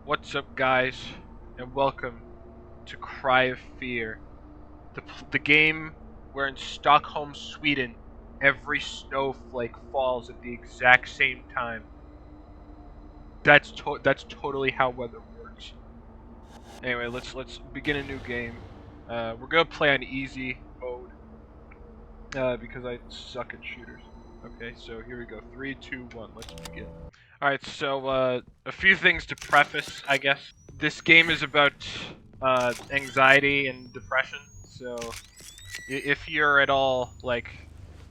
What's up, guys, and welcome to Cry of Fear, the game where in Stockholm, Sweden, every snowflake falls at the exact same time. That's totally how weather works. Anyway, let's begin a new game. We're gonna play on easy mode because I suck at shooters. Okay, so here we go. 3, 2, 1. Let's begin. Alright, so a few things to preface, I guess. This game is about anxiety and depression, so if you're at all, like,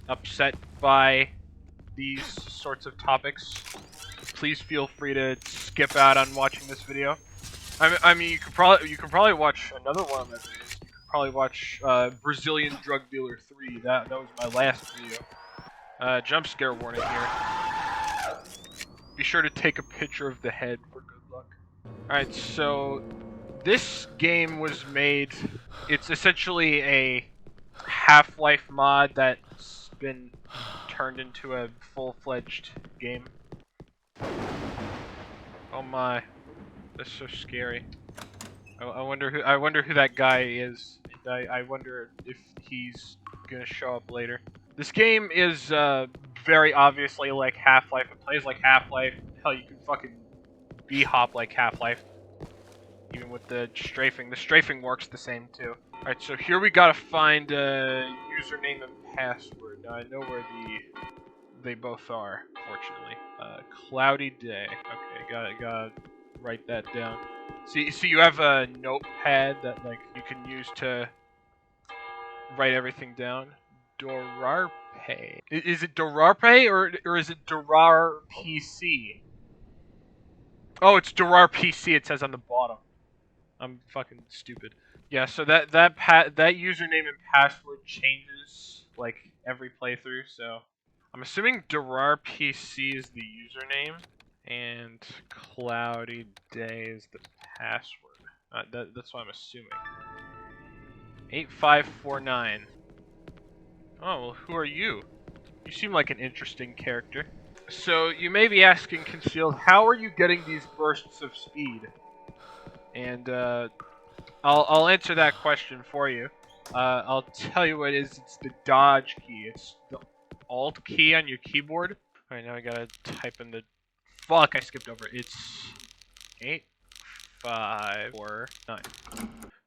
upset by these sorts of topics, please feel free to skip out on watching this video. I mean, you could probably watch another one of my videos. You could probably watch Brazilian Drug Dealer 3. That was my last video. Jump scare warning here. Be sure to take a picture of the head for good luck. Alright, so this game was made, it's essentially a Half-Life mod that's been turned into a full-fledged game. Oh my, that's so scary. I wonder who that guy is. I wonder if he's gonna show up later. This game is very obviously like Half-Life. It plays like Half-Life. Hell, you can fucking B-hop like Half-Life. Even with the strafing. The strafing works the same too. Alright, so here we gotta find a username and password. Now I know where they both are, fortunately. Cloudy day. Okay, gotta write that down. See, you have a notepad that like you can use to write everything down. Dorarpe. Is it Dorarpe or is it Dorar PC? Oh, it's Dorar PC. It says on the bottom. I'm fucking stupid. Yeah, so that username and password changes like every playthrough. So I'm assuming Dorar PC is the username and Cloudy Day is the password. That's what I'm assuming. 8549. Oh, well, who are you? You seem like an interesting character. So, you may be asking, Concealed, how are you getting these bursts of speed? And, I'll answer that question for you. I'll tell you what it is. It's the dodge key. It's the alt key on your keyboard. Alright, now I gotta type in the... Fuck, I skipped over it. It's 8549.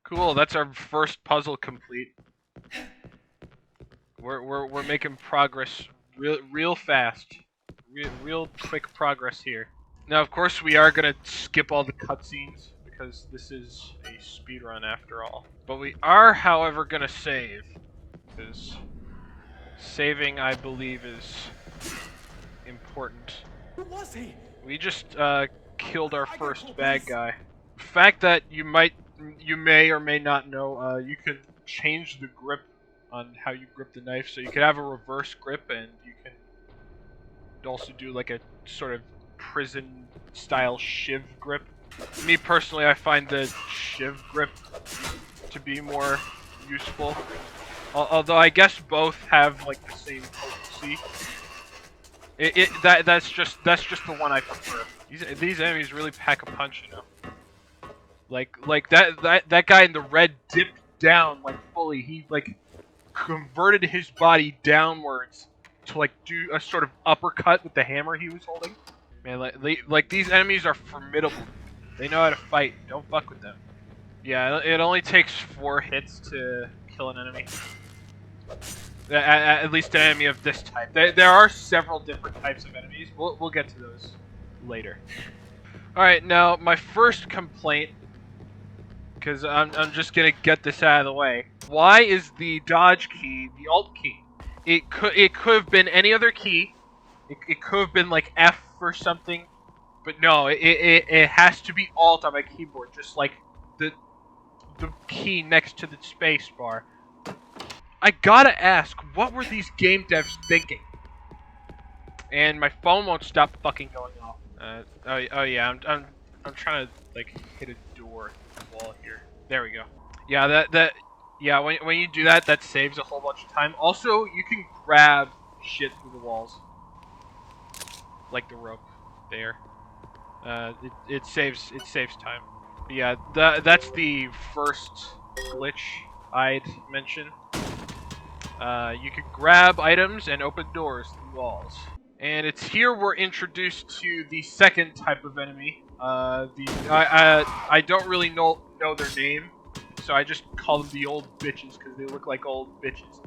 Cool, that's our first puzzle complete. We're making progress real fast, real quick progress here. Now, of course, we are gonna skip all the cutscenes because this is a speedrun after all. But we are, however, gonna save because saving, I believe, is important. Who was he? We just killed our first bad guy. The fact that you may or may not know, you can change the grip on how you grip the knife, so you could have a reverse grip, and you can also do like a sort of prison style shiv grip. Me personally, I find the shiv grip to be more useful, although I guess both have like the same potency. That's just the one I prefer. These enemies really pack a punch, you know. Like that guy in the red dipped down like fully. He like converted his body downwards to like do a sort of uppercut with the hammer he was holding. Man, like these enemies are formidable. They know how to fight. Don't fuck with them. Yeah, it only takes 4 hits to kill an enemy. At least an enemy of this type. There are several different types of enemies. We'll get to those later. All right, now my first complaint, because I'm just gonna get this out of the way. Why is the dodge key the alt key? It could have been any other key. It could have been like F or something, but no, it has to be alt on my keyboard, just like the key next to the space bar. I gotta ask, what were these game devs thinking? And my phone won't stop fucking going off. Oh yeah, I'm trying to like hit a door in the wall here. There we go. Yeah, yeah, when you do that, that saves a whole bunch of time. Also, you can grab shit through the walls. Like the rope there. It saves time. But yeah, that's the first glitch I'd mention. You could grab items and open doors through walls. And it's here we're introduced to the second type of enemy. I don't really know their name, so I just call them the old bitches because they look like old bitches,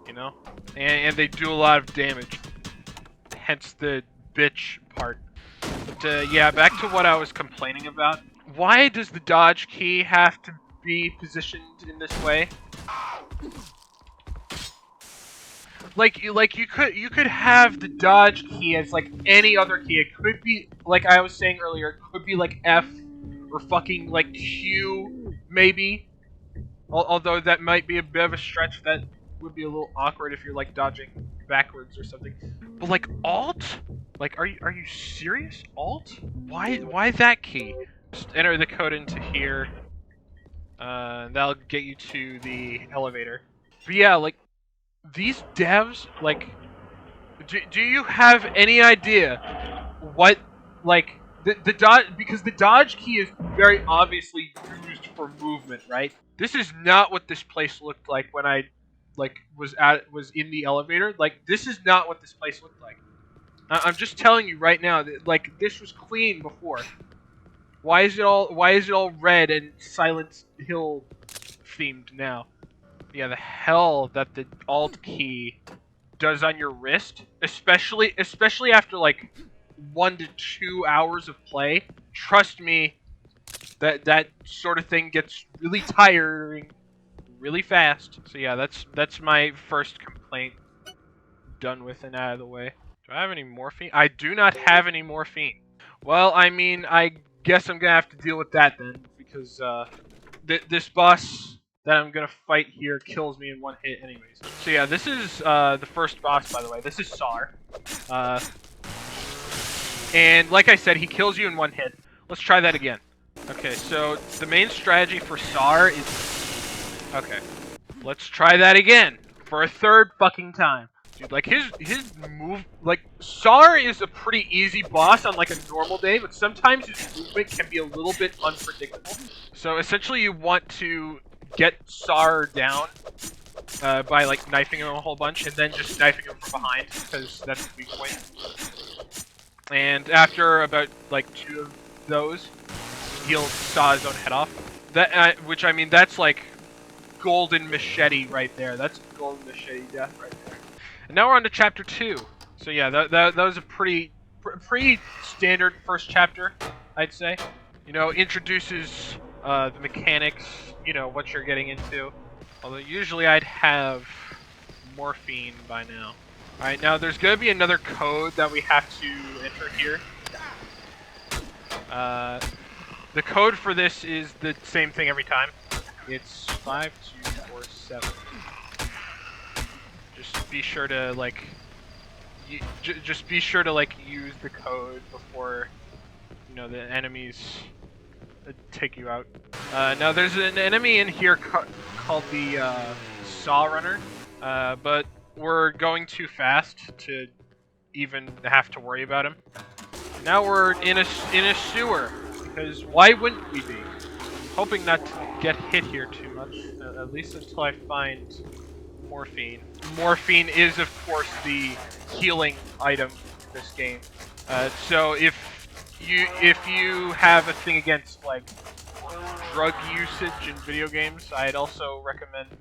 you know. And they do a lot of damage. Hence the bitch part. But yeah, back to what I was complaining about. Why does the dodge key have to be positioned in this way? Like you could have the dodge key as like any other key. It could be like I was saying earlier. It could be like F or fucking like Q maybe. Although that might be a bit of a stretch. That would be a little awkward if you're like dodging backwards or something. But like Alt, like are you serious? Alt? Why that key? Just enter the code into here. That'll get you to the elevator. But yeah, like. These devs, like, do you have any idea what, like, the dodge, because the dodge key is very obviously used for movement, right? This is not what this place looked like when I, like, was in the elevator. Like, this is not what this place looked like. I'm just telling you right now that, like, this was clean before. Why is it all red and Silent Hill themed now? Yeah, the hell that the Alt key does on your wrist, especially after like 1 to 2 hours of play. Trust me, that sort of thing gets really tiring really fast. So yeah, that's my first complaint done with and out of the way. Do I have any morphine? I do not have any morphine. Well, I mean, I guess I'm gonna have to deal with that then, because this boss that I'm gonna fight here kills me in one hit anyways. So yeah, this is the first boss, by the way. This is Sar. And like I said, he kills you in one hit. Let's try that again. Okay, so the main strategy for Sar is... Okay. Let's try that again. For a third fucking time. Dude, like, his move... Like, Sar is a pretty easy boss on, like, a normal day, but sometimes his movement can be a little bit unpredictable. So, essentially, you want to get Sar down by, like, knifing him a whole bunch, and then just knifing him from behind, because that's the weak point. And after about, like, 2 of those, he'll saw his own head off. That, which, I mean, that's, like, golden machete right there. That's golden machete death right there. And now we're on to chapter 2. So yeah, that was a pretty standard first chapter, I'd say. You know, introduces the mechanics, you know, what you're getting into. Although usually I'd have morphine by now. Alright, now there's going to be another code that we have to enter here. The code for this is the same thing every time. It's 5247. Just be sure to like, just be sure to like use the code before, you know, the enemies take you out. Now there's an enemy in here called the Saw Runner, but we're going too fast to even have to worry about him. Now we're in a sewer, because why wouldn't we be? Hoping not to get hit here too much, at least until I find morphine. Morphine is, of course, the healing item in this game. So if you have a thing against like drug usage in video games, I'd also recommend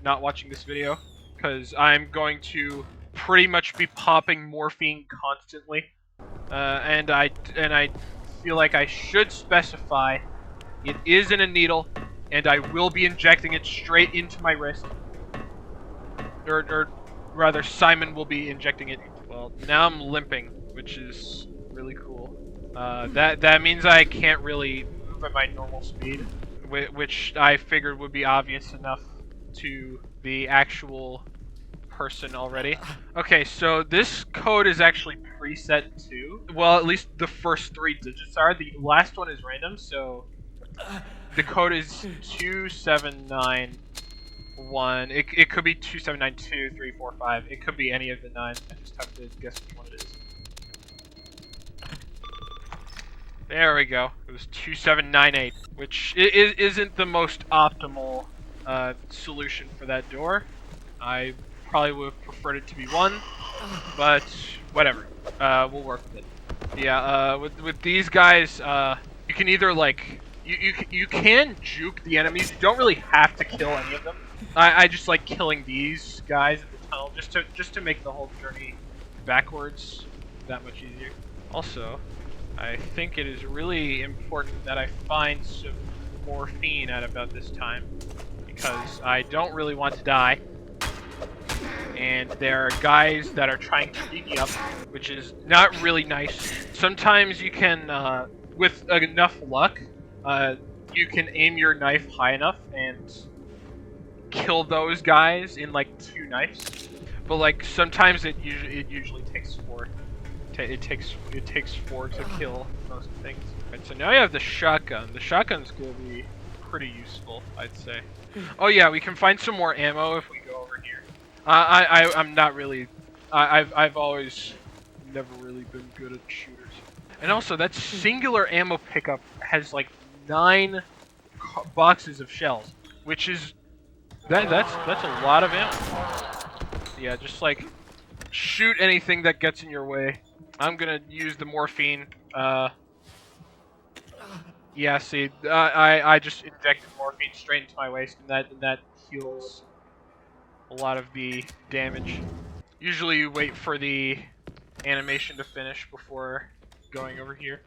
not watching this video, because I'm going to pretty much be popping morphine constantly, and I feel like I should specify it is in a needle, and I will be injecting it straight into my wrist. Or rather, Simon will be injecting it. Well, now I'm limping, which is really cool. That means I can't really move at my normal speed, which I figured would be obvious enough to the actual person already. Okay, so this code is actually preset too. Well, at least the first 3 digits are. The last one is random, so the code is 2791. It could be 2792, 3, 4, 5. It could be any of the 9. I just have to guess which one it is. There we go. It was 2798, which isn't the most optimal solution for that door. I probably would have preferred it to be 1, but whatever. We'll work with it. Yeah, with these guys, you can either like you can juke the enemies. You don't really have to kill any of them. I just like killing these guys in the tunnel just to make the whole journey backwards that much easier. Also, I think it is really important that I find some morphine at about this time, because I don't really want to die. And there are guys that are trying to beat me up, which is not really nice. Sometimes you can, with enough luck, you can aim your knife high enough and kill those guys in like 2 knives. But like sometimes it usually takes 4. It takes 4 to kill most things. Right, so now you have the shotgun. The shotgun's gonna be pretty useful, I'd say. Oh yeah, we can find some more ammo if we go over here. I'm not really. I've always never really been good at shooters. And also, that singular ammo pickup has like 9 boxes of shells, which is that's a lot of ammo. Yeah, just like shoot anything that gets in your way. I'm gonna use the morphine. Yeah, see, I just injected morphine straight into my waist, and that heals a lot of the damage. Usually you wait for the animation to finish before going over here.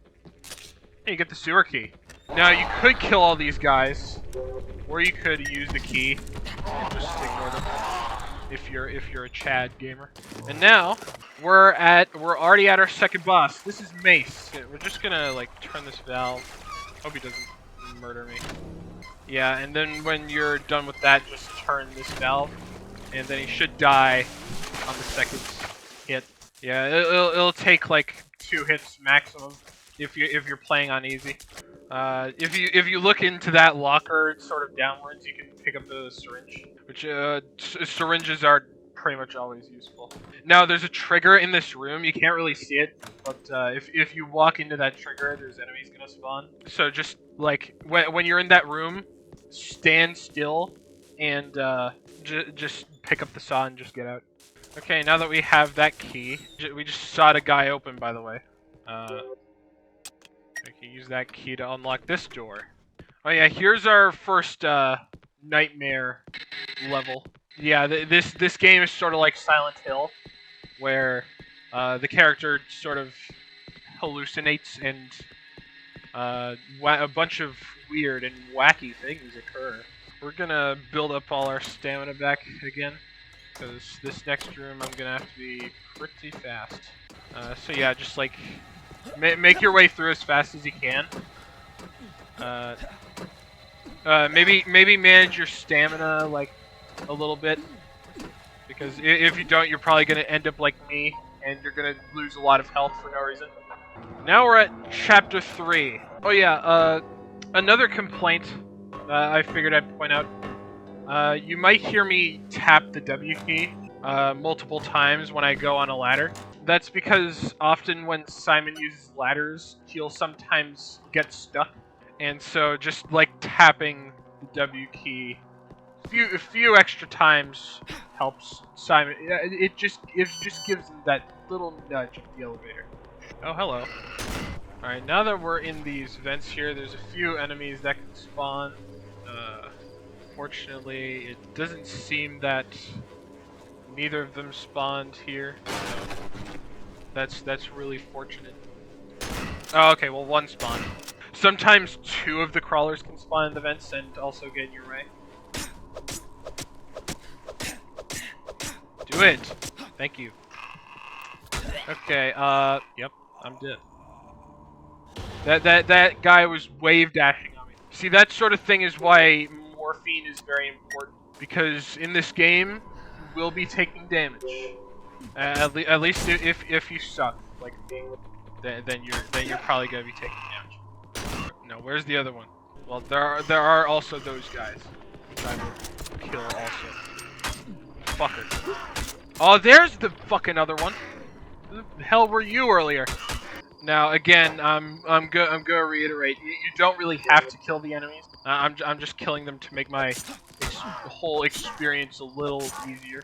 Hey, you get the sewer key. Now you could kill all these guys, or you could use the key and just ignore them if you're a Chad gamer. And now we're already at our second boss. This is Mace. We're just gonna like turn this valve. Hope he doesn't murder me. Yeah, and then when you're done with that, just turn this valve, and then he should die on the second hit. Yeah, it'll take like 2 hits maximum if you're playing on easy. If you look into that locker sort of downwards, you can pick up the syringe, which syringes are pretty much always useful. Now there's a trigger in this room. You can't really see it, but if you walk into that trigger, there's enemies gonna spawn. So just like when you're in that room, stand still and just pick up the saw and just get out. Okay, now that we have that key, we just sawed a guy open, by the way. We can use that key to unlock this door. Oh yeah, here's our first nightmare level. Yeah, this game is sort of like Silent Hill, where the character sort of hallucinates and a bunch of weird and wacky things occur. We're gonna build up all our stamina back again, because this next room I'm gonna have to be pretty fast. So yeah, just like make your way through as fast as you can. Maybe manage your stamina like a little bit, because if you don't, you're probably gonna end up like me, and you're gonna lose a lot of health for no reason. Now we're at chapter 3. Oh yeah, another complaint I figured I'd point out. You might hear me tap the W key multiple times when I go on a ladder. That's because often when Simon uses ladders, he'll sometimes get stuck. And so just like tapping the W key a few extra times helps Simon. It just gives him that little nudge of the elevator. Oh, hello. Alright, now that we're in these vents here, there's a few enemies that can spawn. Fortunately, it doesn't seem that neither of them spawned here. So that's really fortunate. Oh, okay, well, 1 spawned. Sometimes 2 of the crawlers can spawn in the vents and also get in your way. Do it! Thank you. Okay, yep, I'm dead. That guy was wave dashing on me. See, that sort of thing is why morphine is very important, because in this game, you will be taking damage. At least if you suck like me, then you're probably gonna be taking damage. No, where's the other one? Well, there are also those guys, which I will kill also. Fucker. Oh, there's the fucking other one. Who the hell were you earlier? Now again, I'm gonna reiterate. You don't really have to kill the enemies. I'm just killing them to make my whole experience a little easier.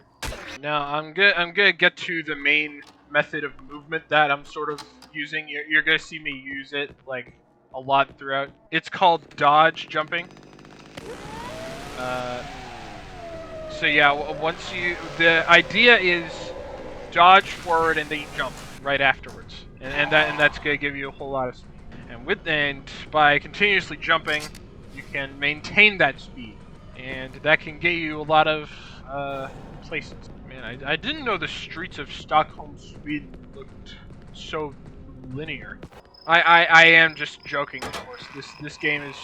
Now I'm gonna get to the main method of movement that I'm sort of using. You're gonna see me use it like a lot throughout. It's called dodge jumping. So yeah, the idea is dodge forward and then you jump right afterwards, and that's gonna give you a whole lot of speed. And by continuously jumping, you can maintain that speed, and that can get you a lot of places. Man, I didn't know the streets of Stockholm, Sweden looked so linear. I am just joking, of course. This game is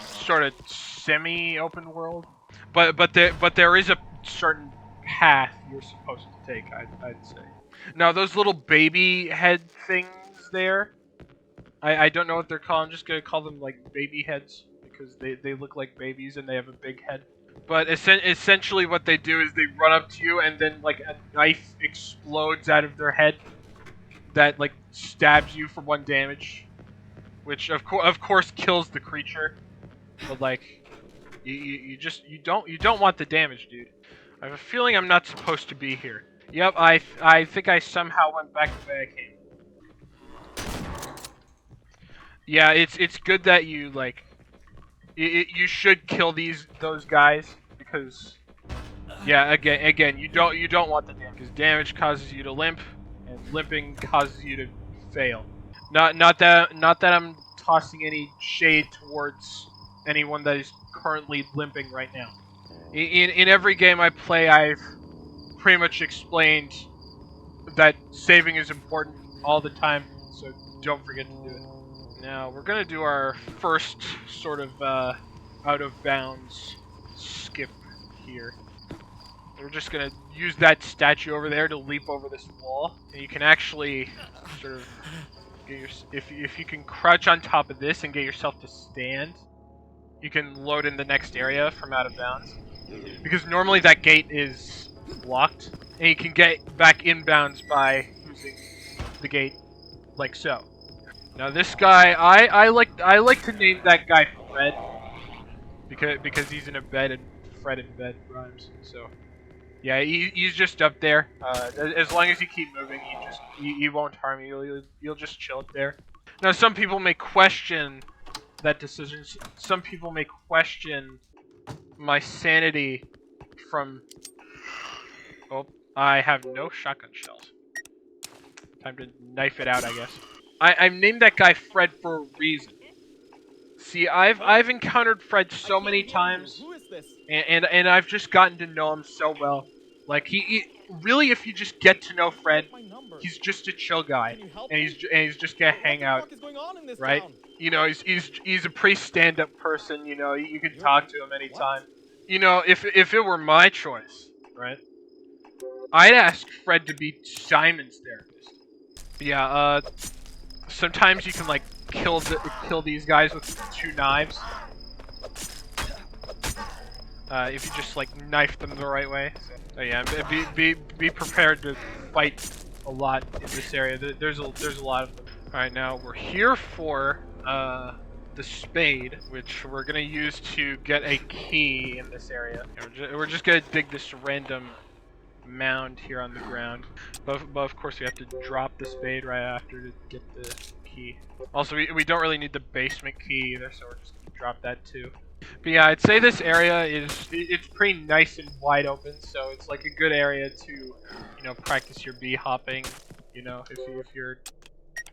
sort of semi-open world, but there is a certain path you're supposed to take. I'd say. Now those little baby head things there, I don't know what they're called. I'm just gonna call them like baby heads because they look like babies and they have a big head. But essentially what they do is they run up to you and then like a knife explodes out of their head that like stabs you for 1 damage, which of course kills the creature. But like you don't want the damage, dude. I have a feeling I'm not supposed to be here. Yep, I think I somehow went back the way I came. Yeah, it's good that you like you should kill those guys because yeah, again you don't want the damage because damage causes you to limp and limping causes you to fail. Not that I'm tossing any shade towards anyone that is currently limping right now. In every game I play, I've pretty much explained that saving is important all the time, so don't forget to do it. Now, we're gonna do our first sort of out of bounds skip here. We're just gonna use that statue over there to leap over this wall, and you can actually sort of if you can crouch on top of this and get yourself to stand, you can load in the next area from out of bounds. Because normally that gate is locked, and you can get back inbounds by using the gate like so. Now this guy, I like to name that guy Fred because he's in a bed and Fred in bed rhymes. So yeah, he's just up there. As long as you keep moving, he won't harm you. You'll just chill up there. Now some people may question that decision. Some people may question my sanity from. Oh, I have no shotgun shells. Time to knife it out, I guess. I've named that guy Fred for a reason. See, I've encountered Fred so many times, Who is this? and I've just gotten to know him so well. Like he really, if you just get to know Fred, he's just a chill guy, and he's just gonna hang out, What the fuck is going on in this right? town? You know, he's a pretty stand-up person. You know, you can talk to him anytime. You know, if it were my choice, right? I'd ask Fred to be Simon's therapist. Yeah, sometimes you can like kill these guys with 2 knives. If you just like knife them the right way. So yeah, be prepared to fight a lot in this area. There's a lot of them. All right, now we're here for the spade, which we're gonna use to get a key in this area. We're just gonna dig this random mound here on the ground, but of course we have to drop the spade right after to get the key. Also, we don't really need the basement key either, so we're just gonna drop that too. But yeah, I'd say this area it's pretty nice and wide open, so it's like a good area to, you know, practice your bee hopping. You know, if you're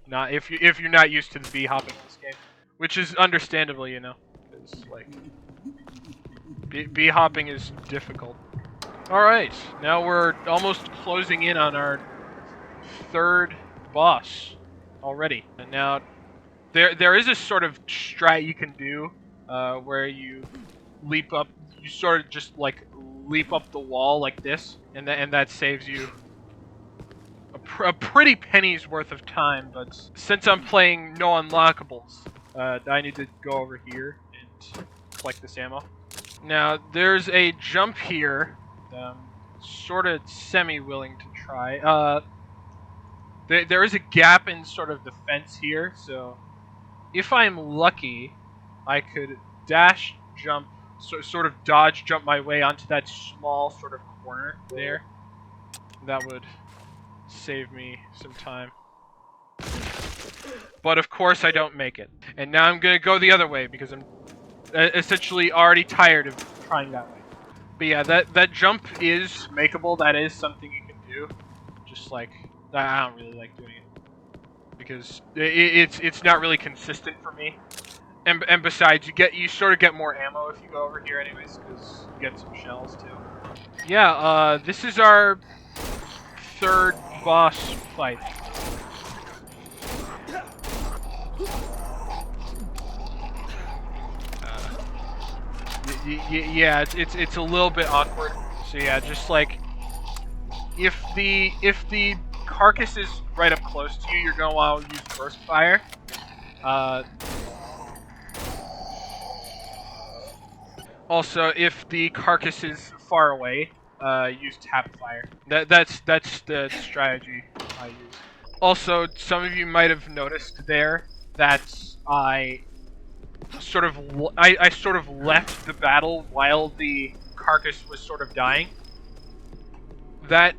not used to the bee hopping in this game, which is understandable, you know, it's like bee hopping is difficult. Alright, now we're almost closing in on our 3rd boss already. And now, there is a sort of strat you can do where you leap up, you sort of just like leap up the wall like this, and that saves you a pretty penny's worth of time, but since I'm playing no unlockables, I need to go over here and collect this ammo. Now, there's a jump here. Sort of semi-willing to try. There is a gap in sort of the fence here, so if I'm lucky, I could dash jump, sort of dodge jump my way onto that small sort of corner there. That would save me some time. But of course I don't make it. And now I'm gonna go the other way because I'm essentially already tired of trying that way. But yeah, that jump is makeable. That is something you can do. Just like, I don't really like doing it because it's not really consistent for me. And besides, you sort of get more ammo if you go over here anyways, because you get some shells too. Yeah, this is our third boss fight. Yeah, it's a little bit awkward. So yeah, just like if the carcass is right up close to you, you're gonna want to use burst fire. Also, if the carcass is far away, use tap fire. That's the strategy I use. Also, some of you might have noticed there that I sort of left the battle while the carcass was sort of dying. That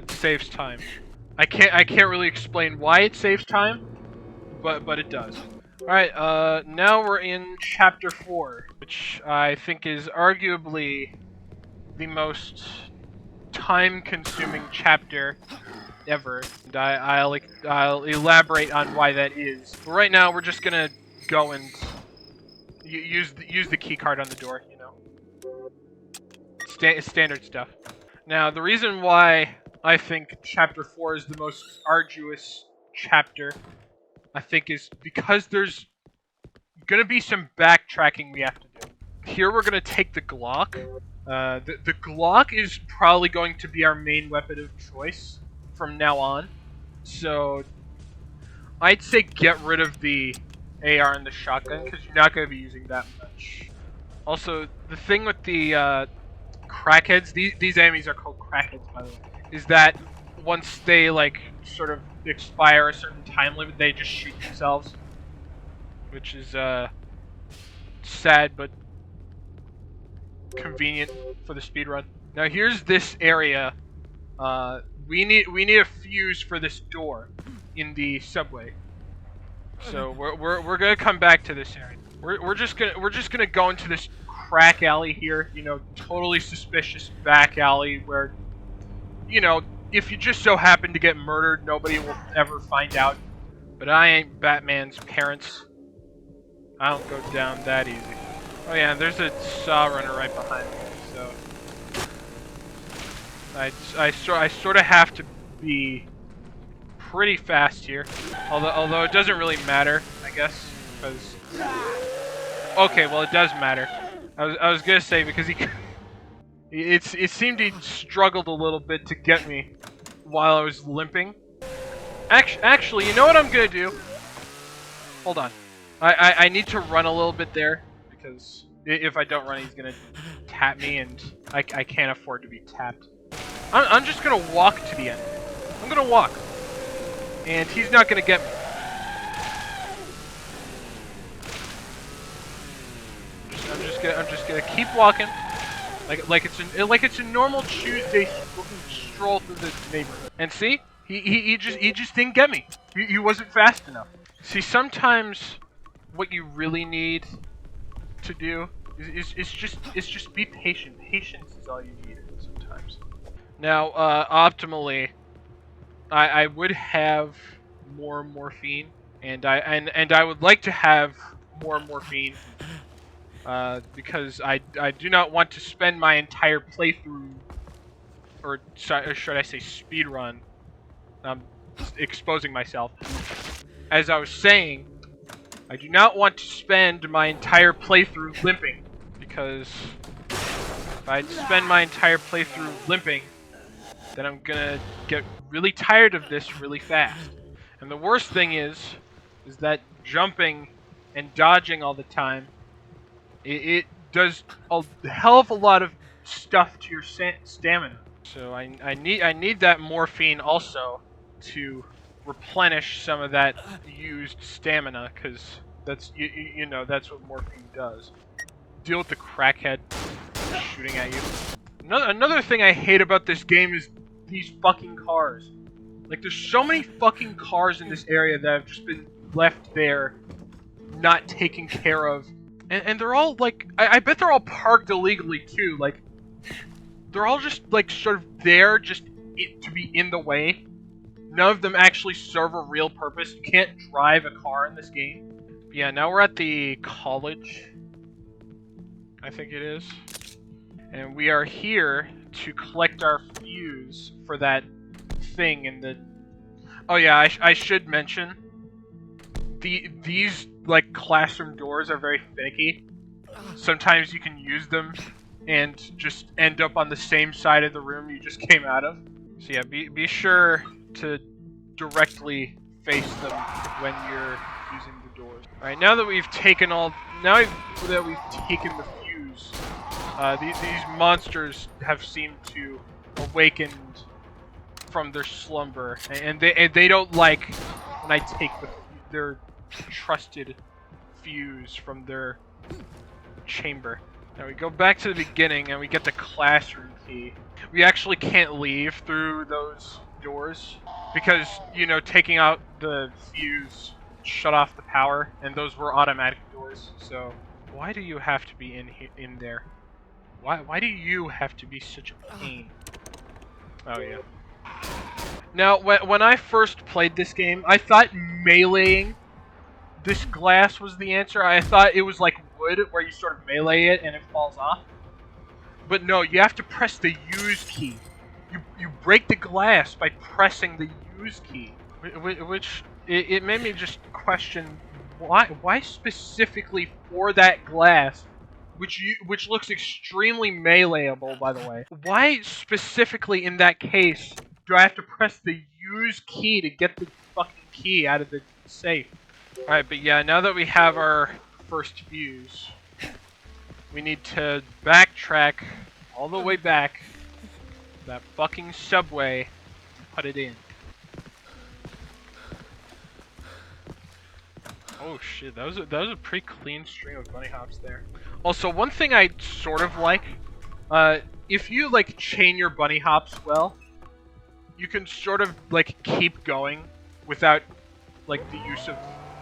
saves time. I can't really explain why it saves time, but it does. Alright, now we're in Chapter 4, which I think is arguably the most time-consuming chapter ever, and I'll elaborate on why that is. But right now, we're just gonna go and use the key card on the door, you know. Standard stuff. Now, the reason why I think Chapter 4 is the most arduous chapter, I think, is because there's gonna be some backtracking we have to do. Here we're gonna take the Glock. The Glock is probably going to be our main weapon of choice from now on. So I'd say get rid of the AR and the shotgun because you're not gonna be using that much. Also, the thing with the crackheads, these enemies are called crackheads by the way, is that once they like sort of expire a certain time limit, they just shoot themselves. Which is sad but convenient for the speedrun. Now here's this area. We need a fuse for this door in the subway. So we're gonna come back to this area. We're just gonna go into this crack alley here. You know, totally suspicious back alley where, you know, if you just so happen to get murdered, nobody will ever find out. But I ain't Batman's parents. I don't go down that easy. Oh yeah, there's a saw runner right behind me, so I sort of have to be pretty fast here. Although it doesn't really matter, I guess, because okay, well it does matter. I was gonna say because it seemed he struggled a little bit to get me while I was limping. Actually, you know what I'm gonna do? Hold on. I need to run a little bit there, because if I don't run, he's gonna tap me, and I can't afford to be tapped. I'm just gonna walk to the end. I'm gonna walk, and he's not gonna get me. I'm just gonna keep walking, like it's a normal Tuesday stroll through the neighborhood. And see, he just didn't get me. He wasn't fast enough. See, sometimes what you really need to do is just be patient. Patience is all you need sometimes. Now, optimally, I would have more morphine, and I would like to have more morphine, because I do not want to spend my entire playthrough, or should I say speedrun, exposing myself. As I was saying, I do not want to spend my entire playthrough limping, because if I spend my entire playthrough limping, then I'm gonna get really tired of this really fast. And the worst thing is that jumping and dodging all the time, it does a hell of a lot of stuff to your stamina. So I need that morphine also to replenish some of that used stamina, because that's you know that's what morphine does. Deal with the crackhead shooting at you. Another thing I hate about this game is these fucking cars. Like, there's so many fucking cars in this area that have just been left there, not taken care of. And they're all, like, I bet they're all parked illegally, too. Like, they're all just, like, sort of there just to be in the way. None of them actually serve a real purpose. You can't drive a car in this game. But yeah, now we're at the college, I think it is. And we are here to collect our fuse for that thing in the... Oh yeah, I should mention, these like classroom doors are very finicky. Sometimes you can use them and just end up on the same side of the room you just came out of. So yeah, be sure to directly face them when you're using the doors. All right, now that we've taken the fuse, these monsters have seemed to awakened from their slumber, and they don't like when I take their trusted fuse from their chamber. Now we go back to the beginning and we get the classroom key. We actually can't leave through those doors because, you know, taking out the fuse shut off the power, and those were automatic doors. So why do you have to be in there? Why do you have to be such a pain? Oh yeah. Now, when I first played this game, I thought meleeing this glass was the answer. I thought it was like wood, where you sort of melee it and it falls off. But no, you have to press the use key. You break the glass by pressing the use key. Which, it made me just question, why specifically for that glass, which looks extremely meleeable, by the way. Why specifically in that case do I have to press the use key to get the fucking key out of the safe? Alright, but yeah, now that we have our first fuse, we need to backtrack all the way back to that fucking subway and put it in. Oh shit, that was a pretty clean string of bunny hops there. Also, one thing I sort of like, if you like chain your bunny hops well, you can sort of like keep going without like the use of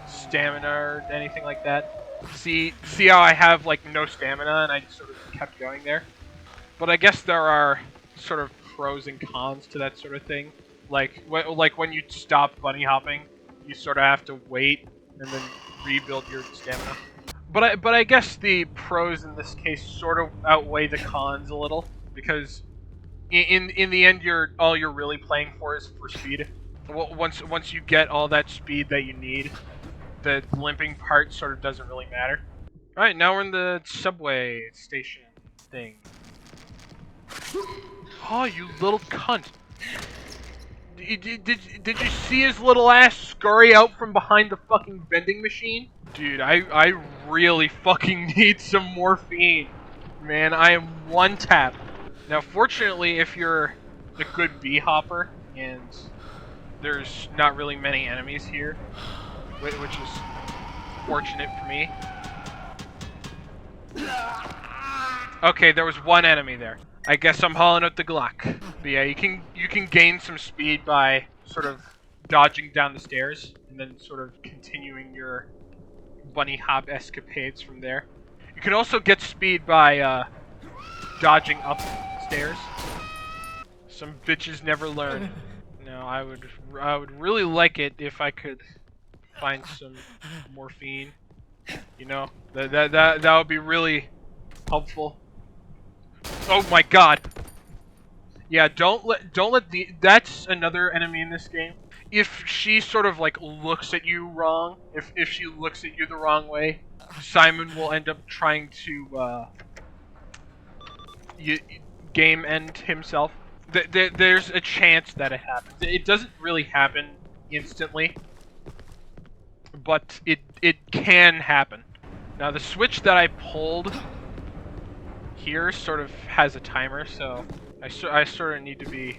stamina or anything like that. See how I have like no stamina and I sort of kept going there? But I guess there are sort of pros and cons to that sort of thing. Like when you stop bunny hopping, you sort of have to wait and then rebuild your stamina. But I guess the pros in this case sort of outweigh the cons a little, because in the end all you're really playing for is for speed. Once you get all that speed that you need, the limping part sort of doesn't really matter. All right, now we're in the subway station thing. Oh, you little cunt! Did you see his little ass scurry out from behind the fucking vending machine? Dude, I really fucking need some morphine. Man, I am one tap. Now, fortunately, if you're a good bee hopper, and there's not really many enemies here, which is fortunate for me. Okay, there was one enemy there. I guess I'm hauling out the Glock. But yeah, you can gain some speed by sort of dodging down the stairs and then sort of continuing your bunny hop escapades from there. You can also get speed by dodging up stairs. Some bitches never learn. No, I would really like it if I could find some morphine. You know, that would be really helpful. Oh my god. Yeah, don't let that's another enemy in this game. If she sort of like looks at you wrong, if she looks at you the wrong way, Simon will end up trying to game end himself. There's a chance that it happens. It doesn't really happen instantly, but it can happen. Now the switch that I pulled here sort of has a timer, so I sort of need to be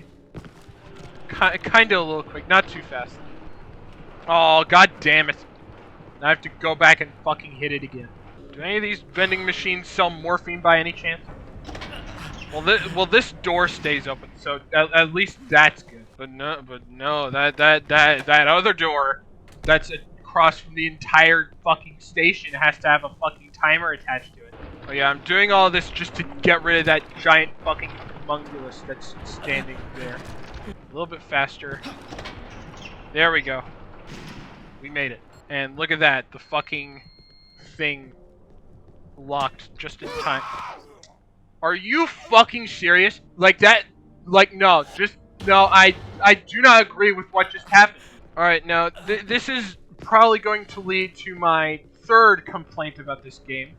kind of a little quick, not too fast. Oh, god damn it. I have to go back and fucking hit it again. Do any of these vending machines sell morphine by any chance? Well, this door stays open, so at least that's good. But no, that other door that's across from the entire fucking station has to have a fucking timer attached to it. Oh yeah, I'm doing all this just to get rid of that giant fucking homunculus that's standing there. A little bit faster. There we go. We made it. And look at that, the fucking thing locked just in time. Are you fucking serious? Like that, like no, just, no, I do not agree with what just happened. Alright, now, this is probably going to lead to my third complaint about this game,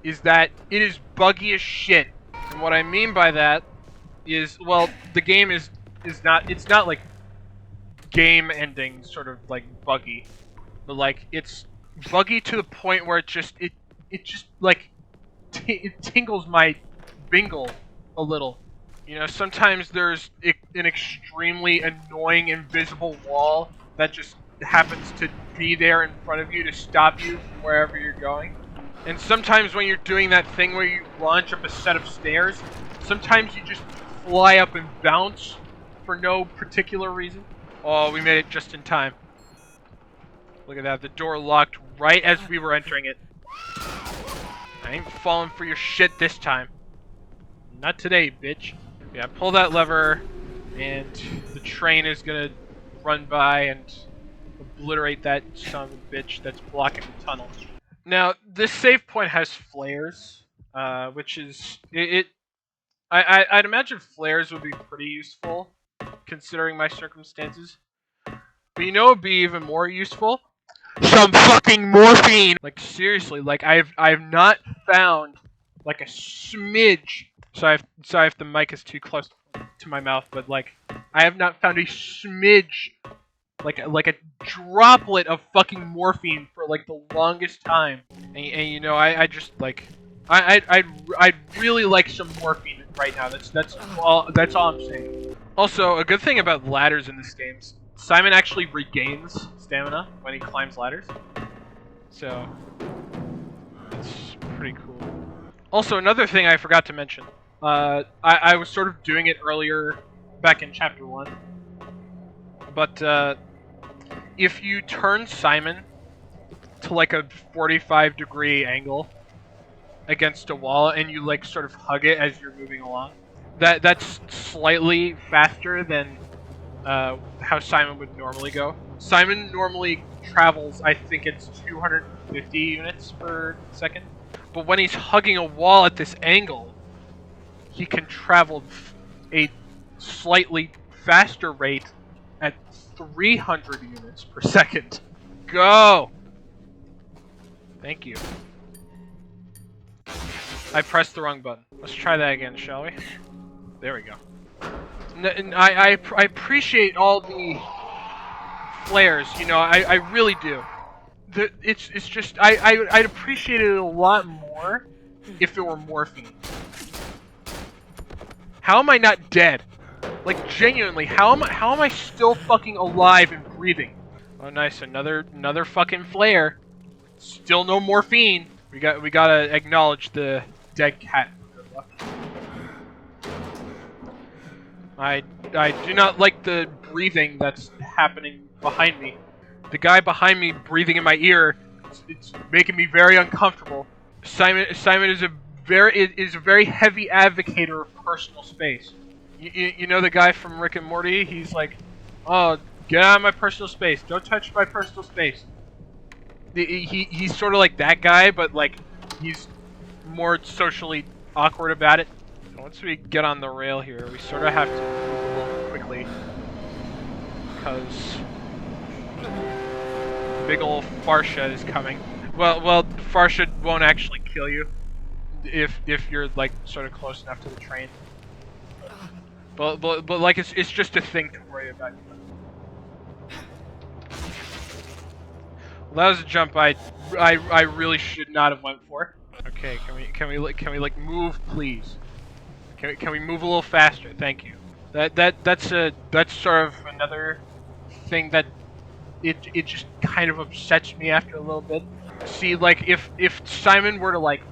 is that it is buggy as shit. And what I mean by that is, well, the game is not, it's not like game ending sort of like buggy, but like it's buggy to the point where it just like it tingles my bingle a little. You know, sometimes there's an extremely annoying invisible wall that just happens to be there in front of you to stop you from wherever you're going. And sometimes when you're doing that thing where you launch up a set of stairs, sometimes you just fly up and bounce for no particular reason. Oh, we made it just in time. Look at that, the door locked right as we were entering it. I ain't falling for your shit this time. Not today, bitch. Yeah, pull that lever, and the train is gonna run by and obliterate that son of a bitch that's blocking the tunnel. Now, this save point has flares, which is... I'd imagine flares would be pretty useful, considering my circumstances. But you know what would be even more useful? Some fucking morphine! Like, seriously, like, I've not found, like, a smidge... Sorry if the mic is too close to my mouth, but, like, I have not found a smidge, like a droplet of fucking morphine for, like, the longest time. And you know, I just, like... I'd really like some morphine right now. That's all I'm saying. Also, a good thing about ladders in this game is Simon actually regains stamina when he climbs ladders. So that's pretty cool. Also, another thing I forgot to mention. I was sort of doing it earlier back in chapter 1. But if you turn Simon to like a 45-degree angle against a wall and you like sort of hug it as you're moving along, that's slightly faster than how Simon would normally go. Simon normally travels, I think it's 250 units per second, but when he's hugging a wall at this angle, he can travel a slightly faster rate at 300 units per second. Go! Thank you. I pressed the wrong button. Let's try that again, shall we? There we go. I appreciate all the flares, you know, I really do. It's just, I'd appreciate it a lot more if it were morphine. How am I not dead? Like, genuinely, how am I still fucking alive and breathing? Oh, nice, another fucking flare. Still no morphine. We gotta acknowledge the dead cat. Good luck. I do not like the breathing that's happening behind me. The guy behind me breathing in my ear, it's making me very uncomfortable. Simon is a very heavy advocate of personal space. You know the guy from Rick and Morty? He's like, oh, get out of my personal space. Don't touch my personal space. He's sort of like that guy, but like he's more socially awkward about it. So once we get on the rail here, we sort of have to move a little quickly because big ol' Farsha is coming. Well, Farsha won't actually kill you if you're like sort of close enough to the train. But like it's just a thing to worry about. Well, that was a jump I really should not have went for. Okay, can we like move, please? Can we move a little faster? Thank you. That's sort of another thing that it just kind of upsets me after a little bit. See, like if Simon were to like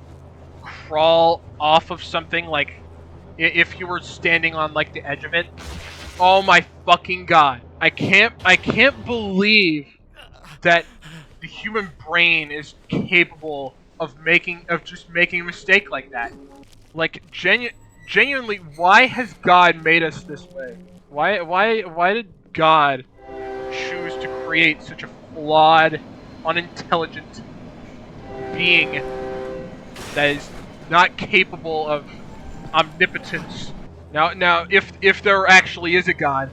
crawl off of something, like if you were standing on like the edge of it, oh my fucking god! I can't believe that the human brain is capable of just making a mistake like that. Like genuinely, why has God made us this way? Why did God choose to create such a flawed, unintelligent being that is not capable of omnipotence? Now, if there actually is a God,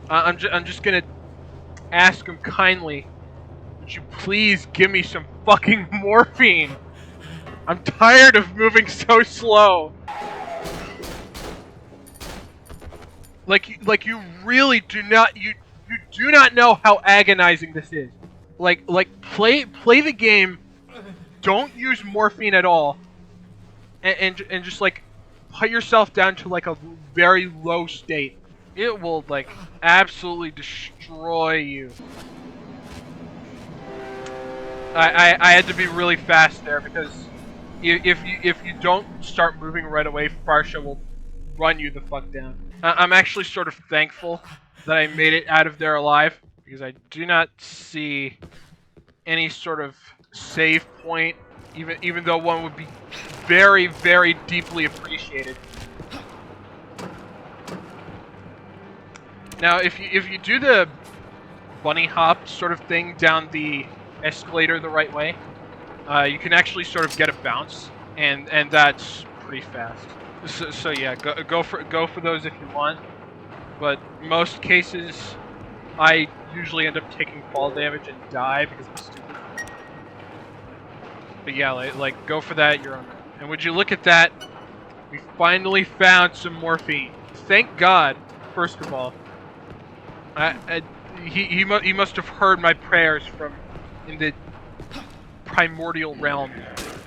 I'm just gonna ask him kindly, would you please give me some fucking morphine? I'm tired of moving so slow. Like you really do not you do not know how agonizing this is. Like play the game. Don't use morphine at all, and just like put yourself down to like a very low state. It will like absolutely destroy you. I had to be really fast there because if you don't start moving right away, Farsha will run you the fuck down. I'm actually sort of thankful that I made it out of there alive because I do not see any sort of save point, even though one would be very, very deeply appreciated. Now, if you do the bunny hop sort of thing down the escalator the right way, you can actually sort of get a bounce, and that's pretty fast. So yeah, go for those if you want, but most cases, I usually end up taking fall damage and die because I'm stupid. But yeah, like go for that. You're on. And would you look at that? We finally found some morphine. Thank God. First of all, he must have heard my prayers from in the primordial realm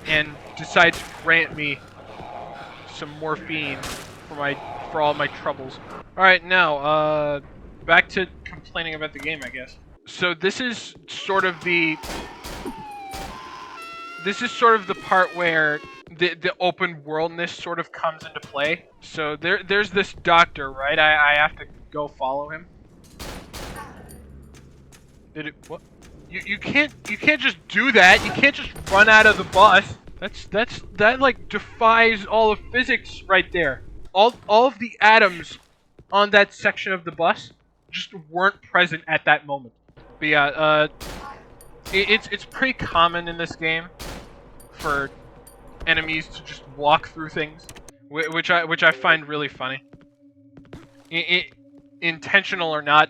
and decided to grant me some morphine for all my troubles. All right, now back to complaining about the game, I guess. So this is sort of the part where the open worldness sort of comes into play. So there's this doctor, right? I have to go follow him. Did it what? You can't just do that. You can't just run out of the bus. That like defies all of physics right there. All of the atoms on that section of the bus just weren't present at that moment. But yeah, it's pretty common in this game for enemies to just walk through things, which I find really funny. Intentional or not,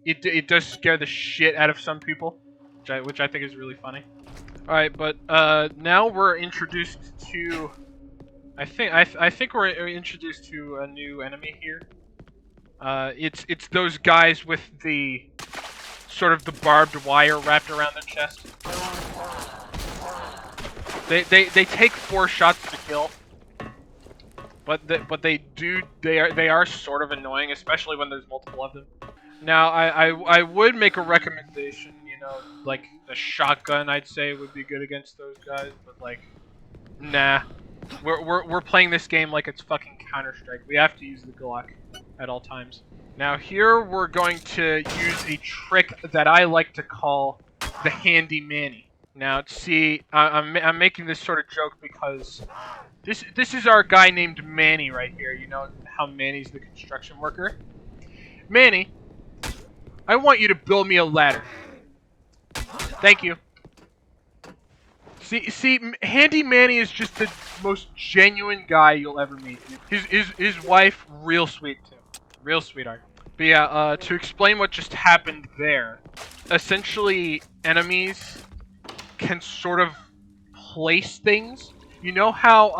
it does scare the shit out of some people, which I think is really funny. All right, but now we're introduced to. I think we're introduced to a new enemy here. It's those guys with the sort of the barbed wire wrapped around their chest. They take 4 shots to kill, but they are sort of annoying, especially when there's multiple of them. Now I would make a recommendation, you know, like the shotgun I'd say would be good against those guys, but like, nah. We're playing this game like it's fucking Counter-Strike. We have to use the Glock at all times. Now here we're going to use a trick that I like to call the Handy Manny. Now see, I'm making this sort of joke because this is our guy named Manny right here. You know how Manny's the construction worker? Manny, I want you to build me a ladder. Thank you. See, Handy Manny is just the most genuine guy you'll ever meet. His wife, real sweet too. Real sweetheart. But yeah, to explain what just happened there, essentially enemies can sort of place things. You know how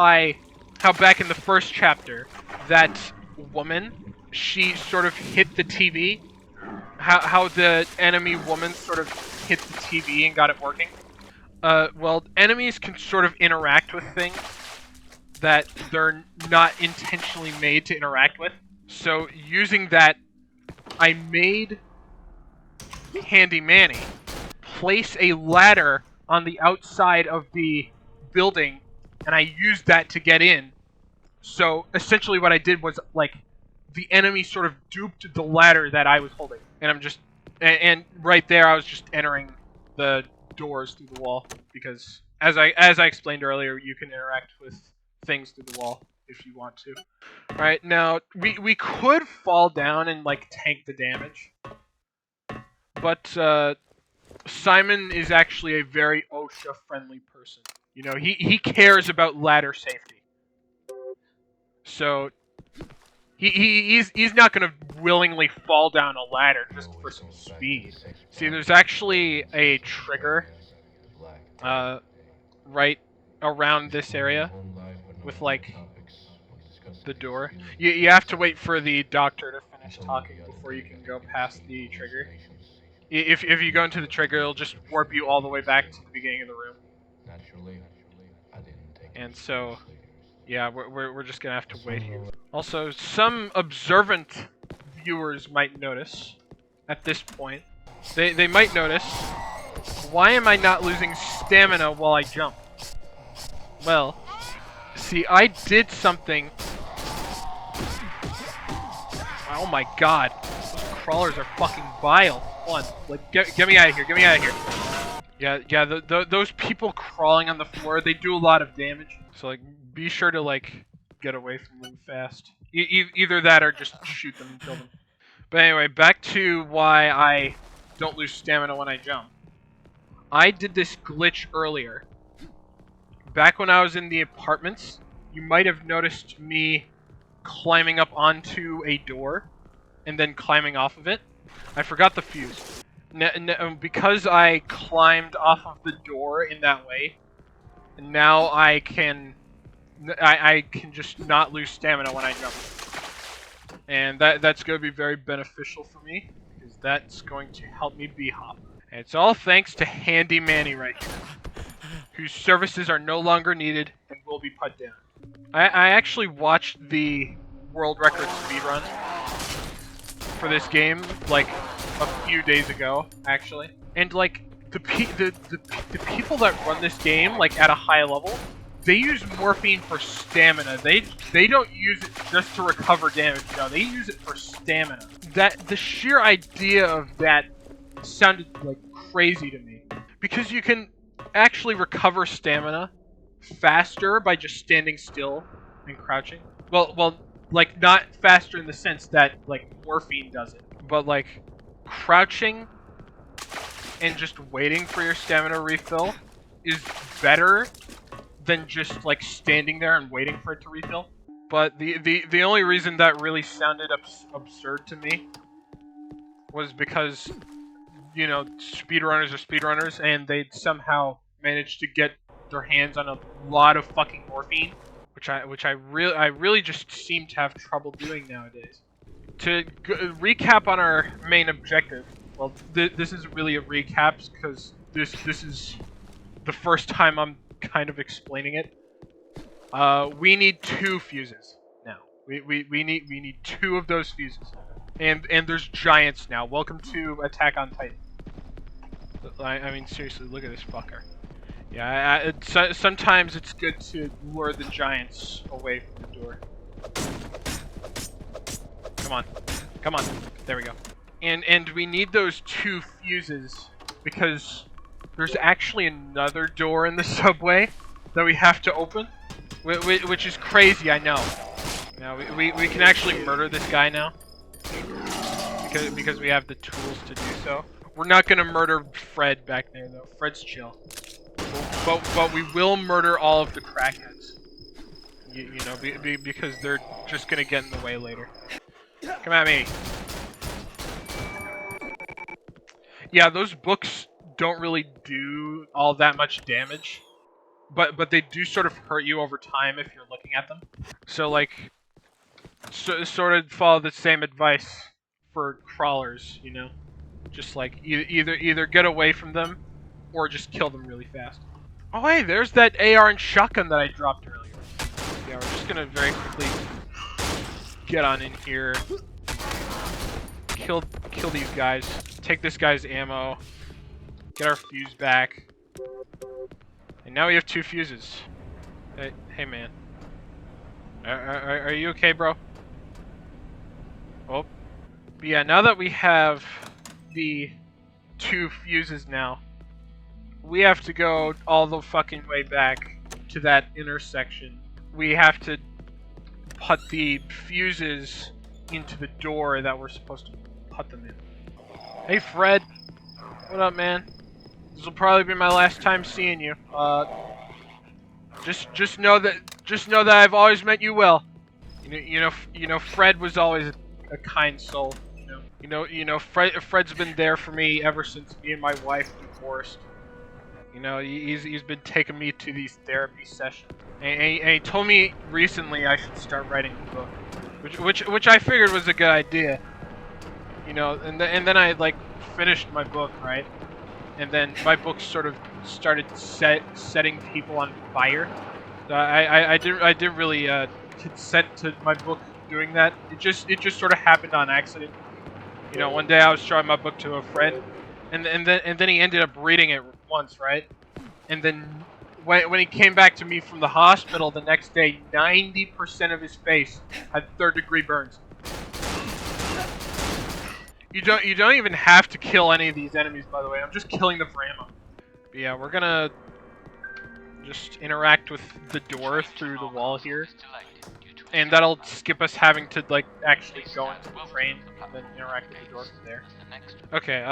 back in the first chapter, that woman, she sort of hit the TV? How the enemy woman sort of hit the TV and got it working? Well, enemies can sort of interact with things that they're not intentionally made to interact with. So, using that, I made Handy Manny place a ladder on the outside of the building, and I used that to get in. So essentially what I did was, like, the enemy sort of duped the ladder that I was holding. And I'm just... And right there I was just entering the doors through the wall. Because, as I explained earlier, you can interact with things through the wall if you want to. Alright, now, we could fall down and, like, tank the damage. But, Simon is actually a very OSHA-friendly person. You know, he cares about ladder safety. So, he's not going to willingly fall down a ladder just for some speed. See, there's actually a trigger right around this area with, like, the door. You have to wait for the doctor to finish talking before you can go past the trigger. If you go into the trigger, it'll just warp you all the way back to the beginning of the room. And so, yeah, we're just gonna have to wait here. Also, some observant viewers might notice at this point. They might notice, why am I not losing stamina while I jump? Well, see, I did something. Oh my god, those crawlers are fucking vile. Hold on, like, get me out of here, get me out of here. Yeah, those people crawling on the floor, they do a lot of damage. So, like, be sure to, like, get away from them fast. Either that or just shoot them and kill them. But anyway, back to why I don't lose stamina when I jump. I did this glitch earlier. Back when I was in the apartments, you might have noticed me climbing up onto a door and then climbing off of it. I forgot the fuse. Because I climbed off of the door in that way, now I can just not lose stamina when I jump. And that's going to be very beneficial for me, because that's going to help me b-hop. And it's all thanks to Handy Manny right here, whose services are no longer needed and will be put down. I actually watched the world record speedrun for this game, like, a few days ago, actually. And, like, the people that run this game, like, at a high level, they use morphine for stamina. They don't use it just to recover damage. No, they use it for stamina. The sheer idea of that sounded, like, crazy to me. Because you can actually recover stamina faster by just standing still and crouching. Well, like, not faster in the sense that, like, morphine does it. But, like, crouching and just waiting for your stamina refill is better than just, like, standing there and waiting for it to refill. But the only reason that really sounded absurd to me was because, you know, speedrunners are speedrunners, and they'd somehow managed to get their hands on a lot of fucking morphine, which I really just seem to have trouble doing nowadays. To recap on our main objective, well, this is really a recap because this is the first time I'm kind of explaining it. We need 2 fuses now. We need 2 of those fuses, and there's giants now. Welcome to Attack on Titan. I mean, seriously, look at this fucker. Yeah, sometimes it's good to lure the giants away from the door. Come on, there we go. And we need those 2 fuses because there's actually another door in the subway that we have to open, which is crazy, I know. Now we can actually murder this guy now because we have the tools to do so. We're not gonna murder Fred back there though. Fred's chill. But we will murder all of the crackheads. You know, because they're just gonna get in the way later. Come at me. Yeah, those books don't really do all that much damage, but they do sort of hurt you over time if you're looking at them. So, like, sort of follow the same advice for crawlers, you know? Just, like, either get away from them or just kill them really fast. Oh, hey, there's that AR and shotgun that I dropped earlier. Yeah, we're just gonna very quickly get on in here. Kill these guys. take this guy's ammo. Get our fuse back. And now we have 2 fuses. Hey man. Are you okay, bro? Oh. But yeah, now that we have the 2 fuses now, we have to go all the fucking way back to that intersection. We have to put the fuses into the door that we're supposed to put them in. Hey Fred, what up, man? This will probably be my last time seeing you. Just know that I've always meant you well. You know, Fred was always a kind soul. Fred's been there for me ever since me and my wife divorced. You know, he's been taking me to these therapy sessions, and he told me recently I should start writing a book, which I figured was a good idea. You know, and then I like finished my book, right? And then my book sort of started setting people on fire. So I didn't really consent to my book doing that. It just sort of happened on accident. You know, one day I was showing my book to a friend, and then he ended up reading it once, right? And then when he came back to me from the hospital the next day, 90% of his face had 3rd-degree burns. You don't even have to kill any of these enemies, by the way. I'm just killing them for ammo. But yeah, we're gonna just interact with the door through the wall here, and that'll skip us having to like actually go into the train and then interact with the door from there. Okay,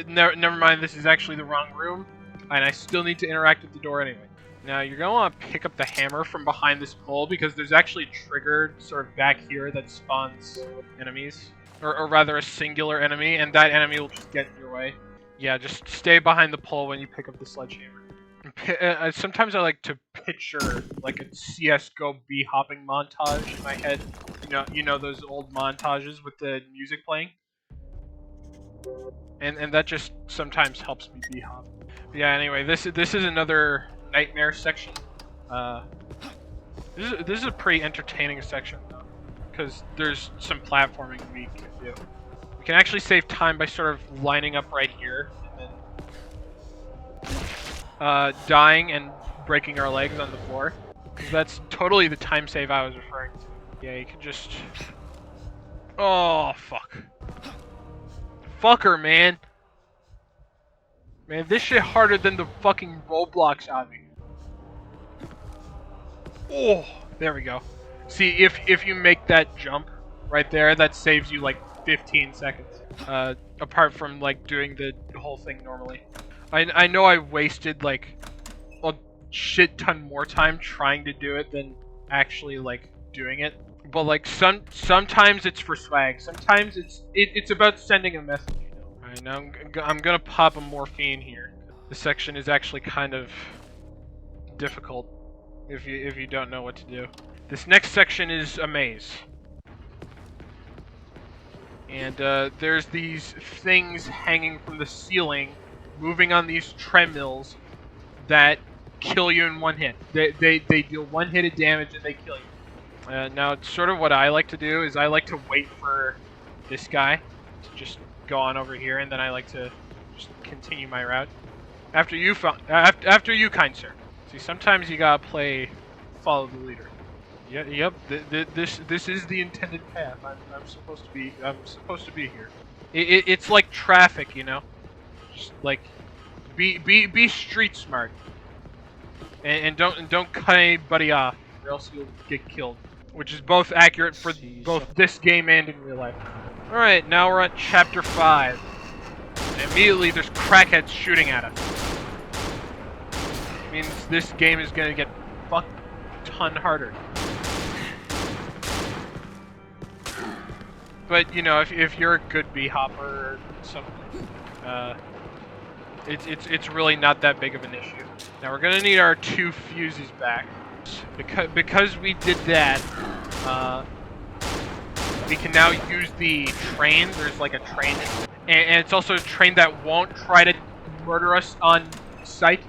never mind. This is actually the wrong room, and I still need to interact with the door anyway. Now you're gonna want to pick up the hammer from behind this pole because there's actually a trigger sort of back here that spawns enemies. Or rather a singular enemy, and that enemy will just get in your way. Yeah, just stay behind the pole when you pick up the sledgehammer. Sometimes I like to picture like a CSGO bee-hopping montage in my head. You know those old montages with the music playing? And that just sometimes helps me bee-hop. Yeah, anyway, this is another nightmare section. This is a pretty entertaining section, though, because there's some platforming we can do. We can actually save time by sort of lining up right here, and then dying and breaking our legs on the floor. That's totally the time save I was referring to. Yeah, you can just... Oh, fuck. Fucker, man. Man, this shit harder than the fucking Roblox obby. Oh, there we go. See, if you make that jump right there, that saves you like 15 seconds. Apart from like doing the whole thing normally. I know I wasted like a shit ton more time trying to do it than actually like doing it. But like sometimes it's for swag. Sometimes it's about sending a message. Alright, now I'm gonna pop a morphine here. This section is actually kind of difficult if you don't know what to do. This next section is a maze. And there's these things hanging from the ceiling, moving on these treadmills that kill you in one hit. They deal one hit of damage and they kill you. Now, sort of what I like to do is I like to wait for this guy to just go on over here, and then I like to just continue my route. After you, kind sir. See, sometimes you gotta play follow the leader. Yeah, yep. This is the intended path. I'm supposed to be here. It's like traffic, you know. Just like be street smart, and don't cut anybody off, or else you'll get killed. Which is both accurate for both this game and in real life. All right, now we're on chapter 5. And immediately there's crackheads shooting at us. It means this game is gonna get fucked a ton harder. But you know, if you're a good bee hopper or something, it's really not that big of an issue. Now we're gonna need our 2 fuses back, because we did that. We can now use the train. There's like a train, and it's also a train that won't try to murder us on sight,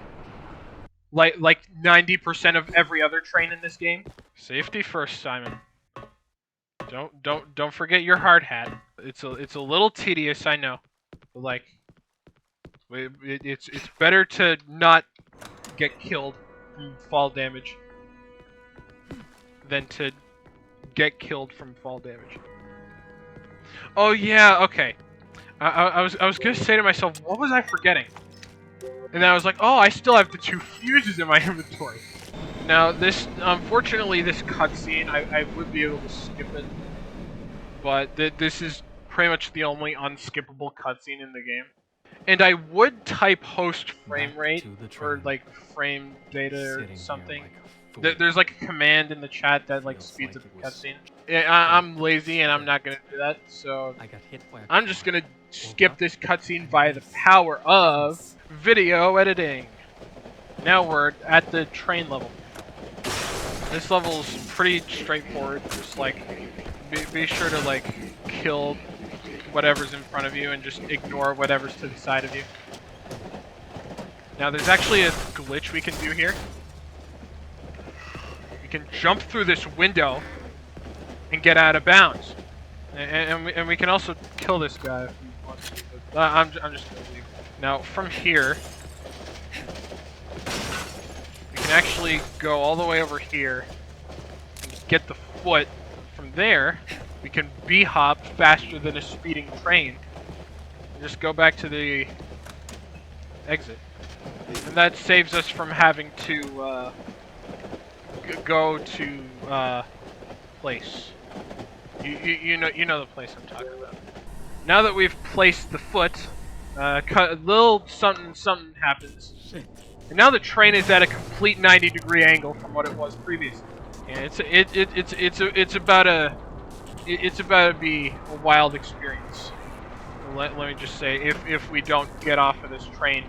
like 90% of every other train in this game. Safety first, Simon. Don't forget your hard hat. It's a little tedious, I know. But like, it's better to not get killed from fall damage than to get killed from fall damage. Oh yeah, okay. I was gonna say to myself, what was I forgetting? And then I was like, oh, I still have the 2 fuses in my inventory. Now this, unfortunately, this cutscene, I would be able to skip it, but this is pretty much the only unskippable cutscene in the game. And I would type host frame rate or like frame data or something. There's like a command in the chat that like speeds up the cutscene. I'm lazy and I'm not gonna do that, so I'm just gonna skip this cutscene via the power of video editing. Now we're at the train level. This level's pretty straightforward. Just like be sure to like kill whatever's in front of you and just ignore whatever's to the side of you. Now there's actually a glitch we can do here. We can jump through this window and get out of bounds. And we can also kill this guy if we want to. But I'm just gonna leave. Now from here, we can actually go all the way over here and get the foot. From there, we can b-hop faster than a speeding train. And just go back to the exit. And that saves us from having to go to place. You know the place I'm talking about. Now that we've placed the foot, a little something happens. Shit. And now the train is at a complete 90-degree angle from what it was previously. And it's about to be a wild experience. Let me just say, if we don't get off of this train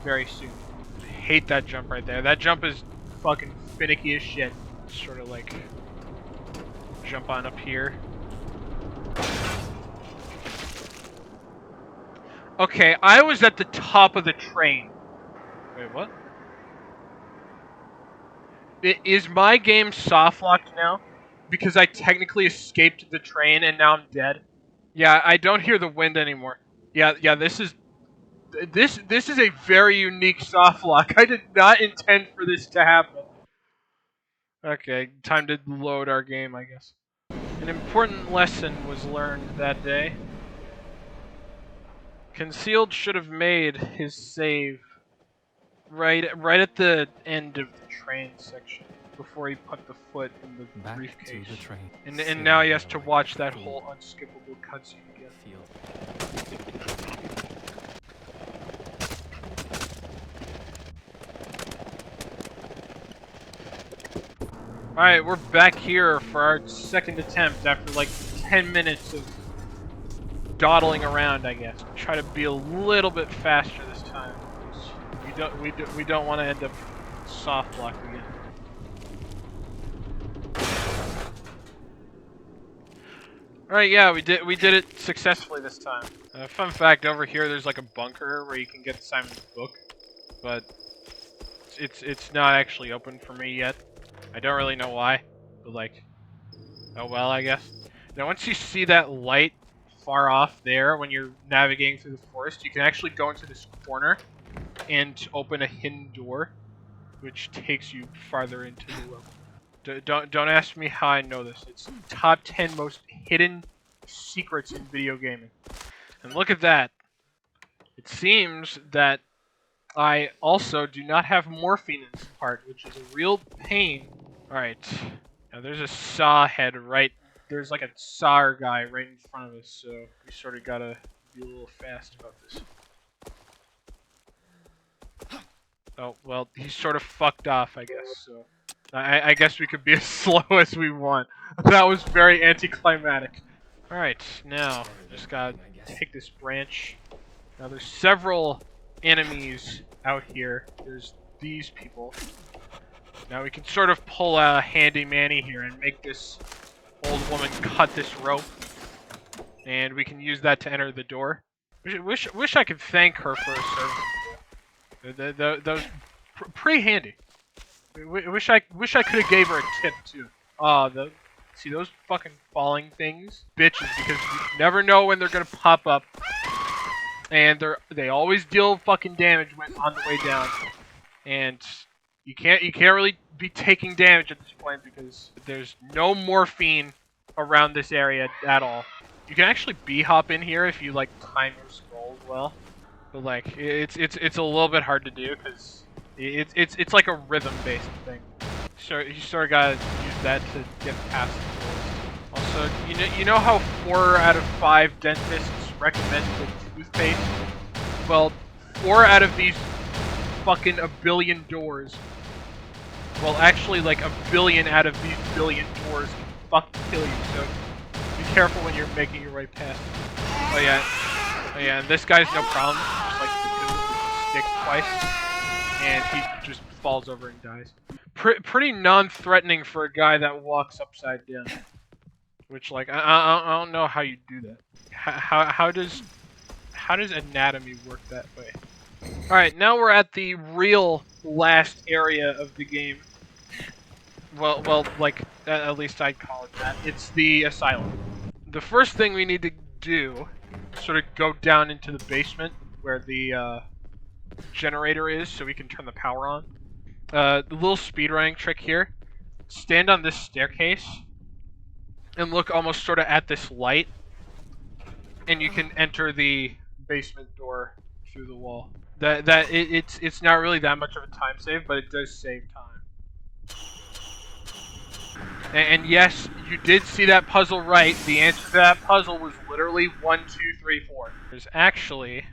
very soon. I hate that jump right there. That jump is fucking finicky as shit. Sort of like jump on up here. Okay, I was at the top of the train. Wait, what? Is my game soft locked now? Because I technically escaped the train and now I'm dead. Yeah, I don't hear the wind anymore. Yeah, this is a very unique soft lock. I did not intend for this to happen. Okay, time to load our game, I guess. An important lesson was learned that day. Concealed should have made his save right at the end of the train section before he put the foot in the briefcase. And now he has to watch that whole unskippable cutscene again. Alright, we're back here for our second attempt after like 10 minutes of dawdling around, I guess. Try to be a little bit faster this time. We don't want to end up soft locked again. Alright, yeah, we did it successfully this time. Fun fact, over here there's like a bunker where you can get Simon's book, but it's not actually open for me yet. I don't really know why, but like, oh well, I guess. Now once you see that light far off there when you're navigating through the forest, you can actually go into this corner and open a hidden door, which takes you farther into the level. Don't ask me how I know this. It's top 10 most hidden secrets in video gaming. And look at that. It seems that I also do not have morphine in this part, which is a real pain. Alright. Now there's a saw head right. There's like a saw guy right in front of us, so we sort of gotta be a little fast about this. Oh, well, he's sort of fucked off, I guess, so... I guess we could be as slow as we want. That was very anticlimactic. Alright, now, just gotta take this branch. Now, there's several enemies out here. There's these people. Now, we can sort of pull a handy-manny here and make this old woman cut this rope. And we can use that to enter the door. Wish I could thank her for her service. That was pretty handy. Wish I could have gave her a tip too. See those fucking falling things, bitches, because you never know when they're gonna pop up. and they always deal fucking damage on the way down, and you can't really be taking damage at this point because there's no morphine around this area at all. You can actually b-hop in here if you like time your scrolls well, but like it's a little bit hard to do because it's like a rhythm-based thing. So you sort of gotta use that to get past the doors. Also, you know how 4 out of 5 dentists recommend the toothpaste? Well, 4 out of these fucking a billion doors. Well, actually, like a billion out of these billion doors can fucking kill you. So be careful when you're making your way past. Oh yeah, and this guy's no problem. Just like the dude with the stick twice, and he just falls over and dies. Pretty non-threatening for a guy that walks upside down. Which, like, I don't know how you do that. How does anatomy work that way? All right, now we're at the real last area of the game. Well, like at least I'd call it that. It's the Asylum. The first thing we need to do, sort of go down into the basement where the generator is, so we can turn the power on. The little speedrunning trick here: stand on this staircase and look almost sort of at this light, and you can enter the basement door through the wall. It's not really that much of a time save, but it does save time. And yes, you did see that puzzle right. The answer to that puzzle was literally 1, 2, 3, 4. There's actually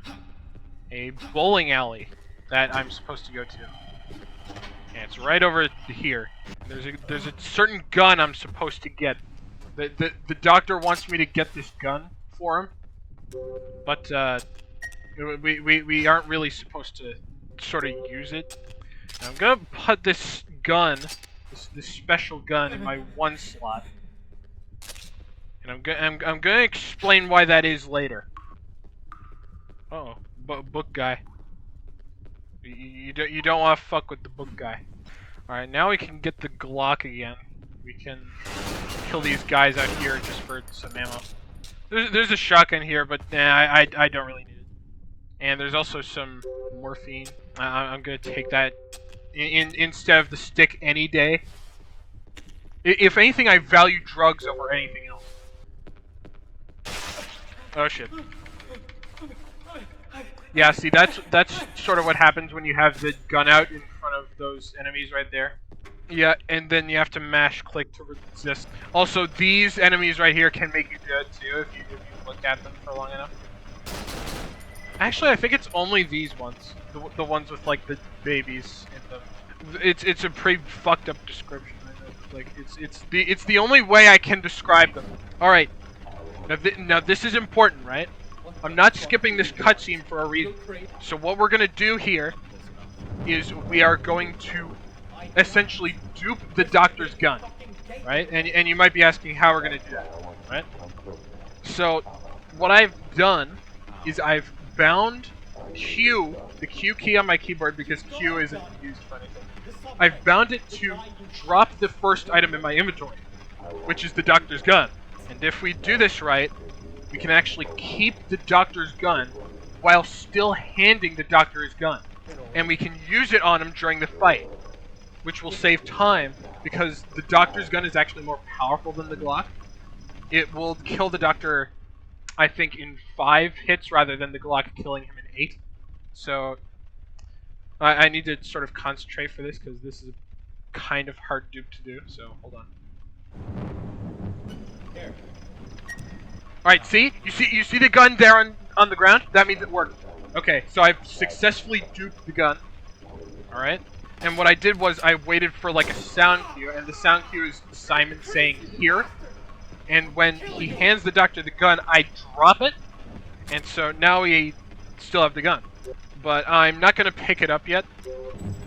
a bowling alley that I'm supposed to go to. And it's right over here. There's a certain gun I'm supposed to get. The doctor wants me to get this gun for him, but we aren't really supposed to sort of use it. And I'm gonna put this gun, this special gun, in my 1 slot, and I'm gonna explain why that is later. Uh oh, book guy. You don't want to fuck with the book guy. All right, now we can get the Glock again. We can kill these guys out here just for some ammo. There's a shotgun here, but nah, I don't really need it. And there's also some morphine. I'm gonna take that instead of the stick any day. If anything, I value drugs over anything else. Oh shit. Yeah, see, that's sort of what happens when you have the gun out in front of those enemies right there. Yeah, and then you have to mash click to resist. Also, these enemies right here can make you dead too if you look at them for long enough. Actually, I think it's only these ones, the ones with like the babies in them. It's a pretty fucked up description. Like it's the only way I can describe them. All right, now this is important, right? I'm not skipping this cutscene for a reason. So what we're gonna do here is we are going to essentially dupe the doctor's gun, right? And you might be asking how we're gonna do that, right? So what I've done is I've bound Q, the Q key on my keyboard, because Q isn't used for anything. I've bound it to drop the first item in my inventory, which is the doctor's gun. And if we do this right, we can actually keep the doctor's gun while still handing the doctor his gun. And we can use it on him during the fight, which will save time because the doctor's gun is actually more powerful than the Glock. It will kill the doctor, I think, in 5 hits rather than the Glock killing him in 8. So I need to sort of concentrate for this because this is a kind of hard dupe to do. So hold on. Here. All right, see? You see the gun there on the ground? That means it worked. Okay, so I've successfully duped the gun. All right. And what I did was I waited for like a sound cue, and the sound cue is Simon saying here. And when he hands the doctor the gun, I drop it. And so now we still have the gun. But I'm not going to pick it up yet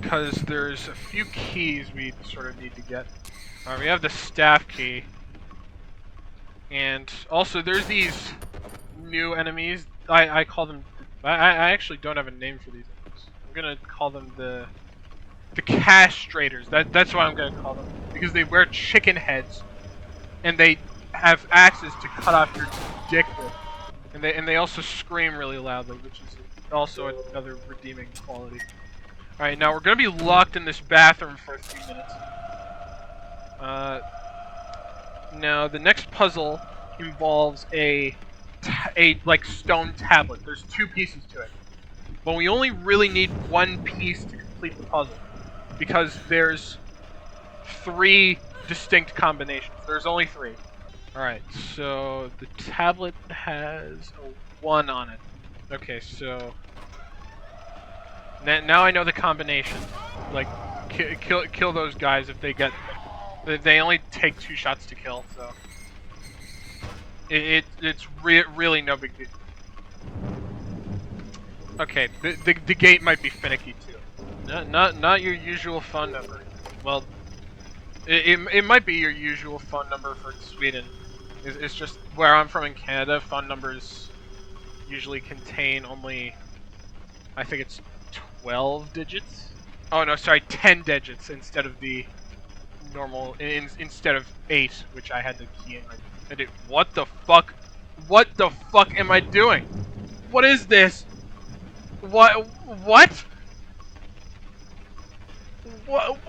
because there's a few keys we sort of need to get. All right, we have the staff key. And also there's these new enemies. I call them... I actually don't have a name for these enemies. I'm going to call them the castrators. That's what I'm going to call them. Because they wear chicken heads. And they have axes to cut off your dick with. And they also scream really loudly, which is also another redeeming quality. All right, now we're gonna be locked in this bathroom for a few minutes. Now the next puzzle involves a like stone tablet. There's 2 pieces to it, but we only really need 1 piece to complete the puzzle because there's 3 distinct combinations. There's only 3. All right, so the tablet has a 1 on it. Okay, so now I know the combination. Like, kill those guys if they get. They only take 2 shots to kill, so it's really no big deal. Okay, the gate might be finicky too. Not your usual phone number. Well, it might be your usual phone number for Sweden. It's just where I'm from in Canada, phone numbers usually contain only, I think it's 12 digits. Oh no, sorry, 10 digits instead of the normal, instead of 8, which I had to key in right. And what the fuck? What the fuck am I doing? What is this? What? What?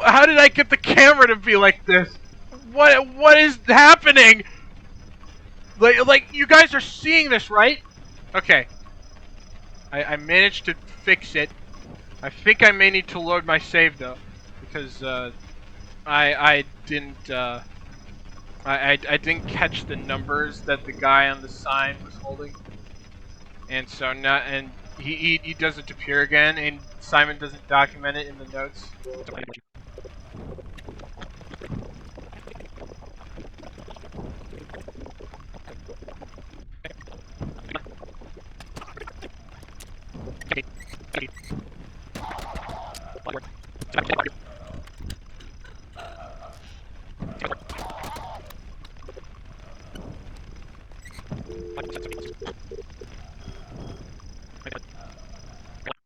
How did I get the camera to be like this? What is happening? Like you guys are seeing this, right? Okay. I managed to fix it. I think I may need to load my save though, because I didn't I didn't catch the numbers that the guy on the sign was holding, and so now he doesn't appear again, and Simon doesn't document it in the notes.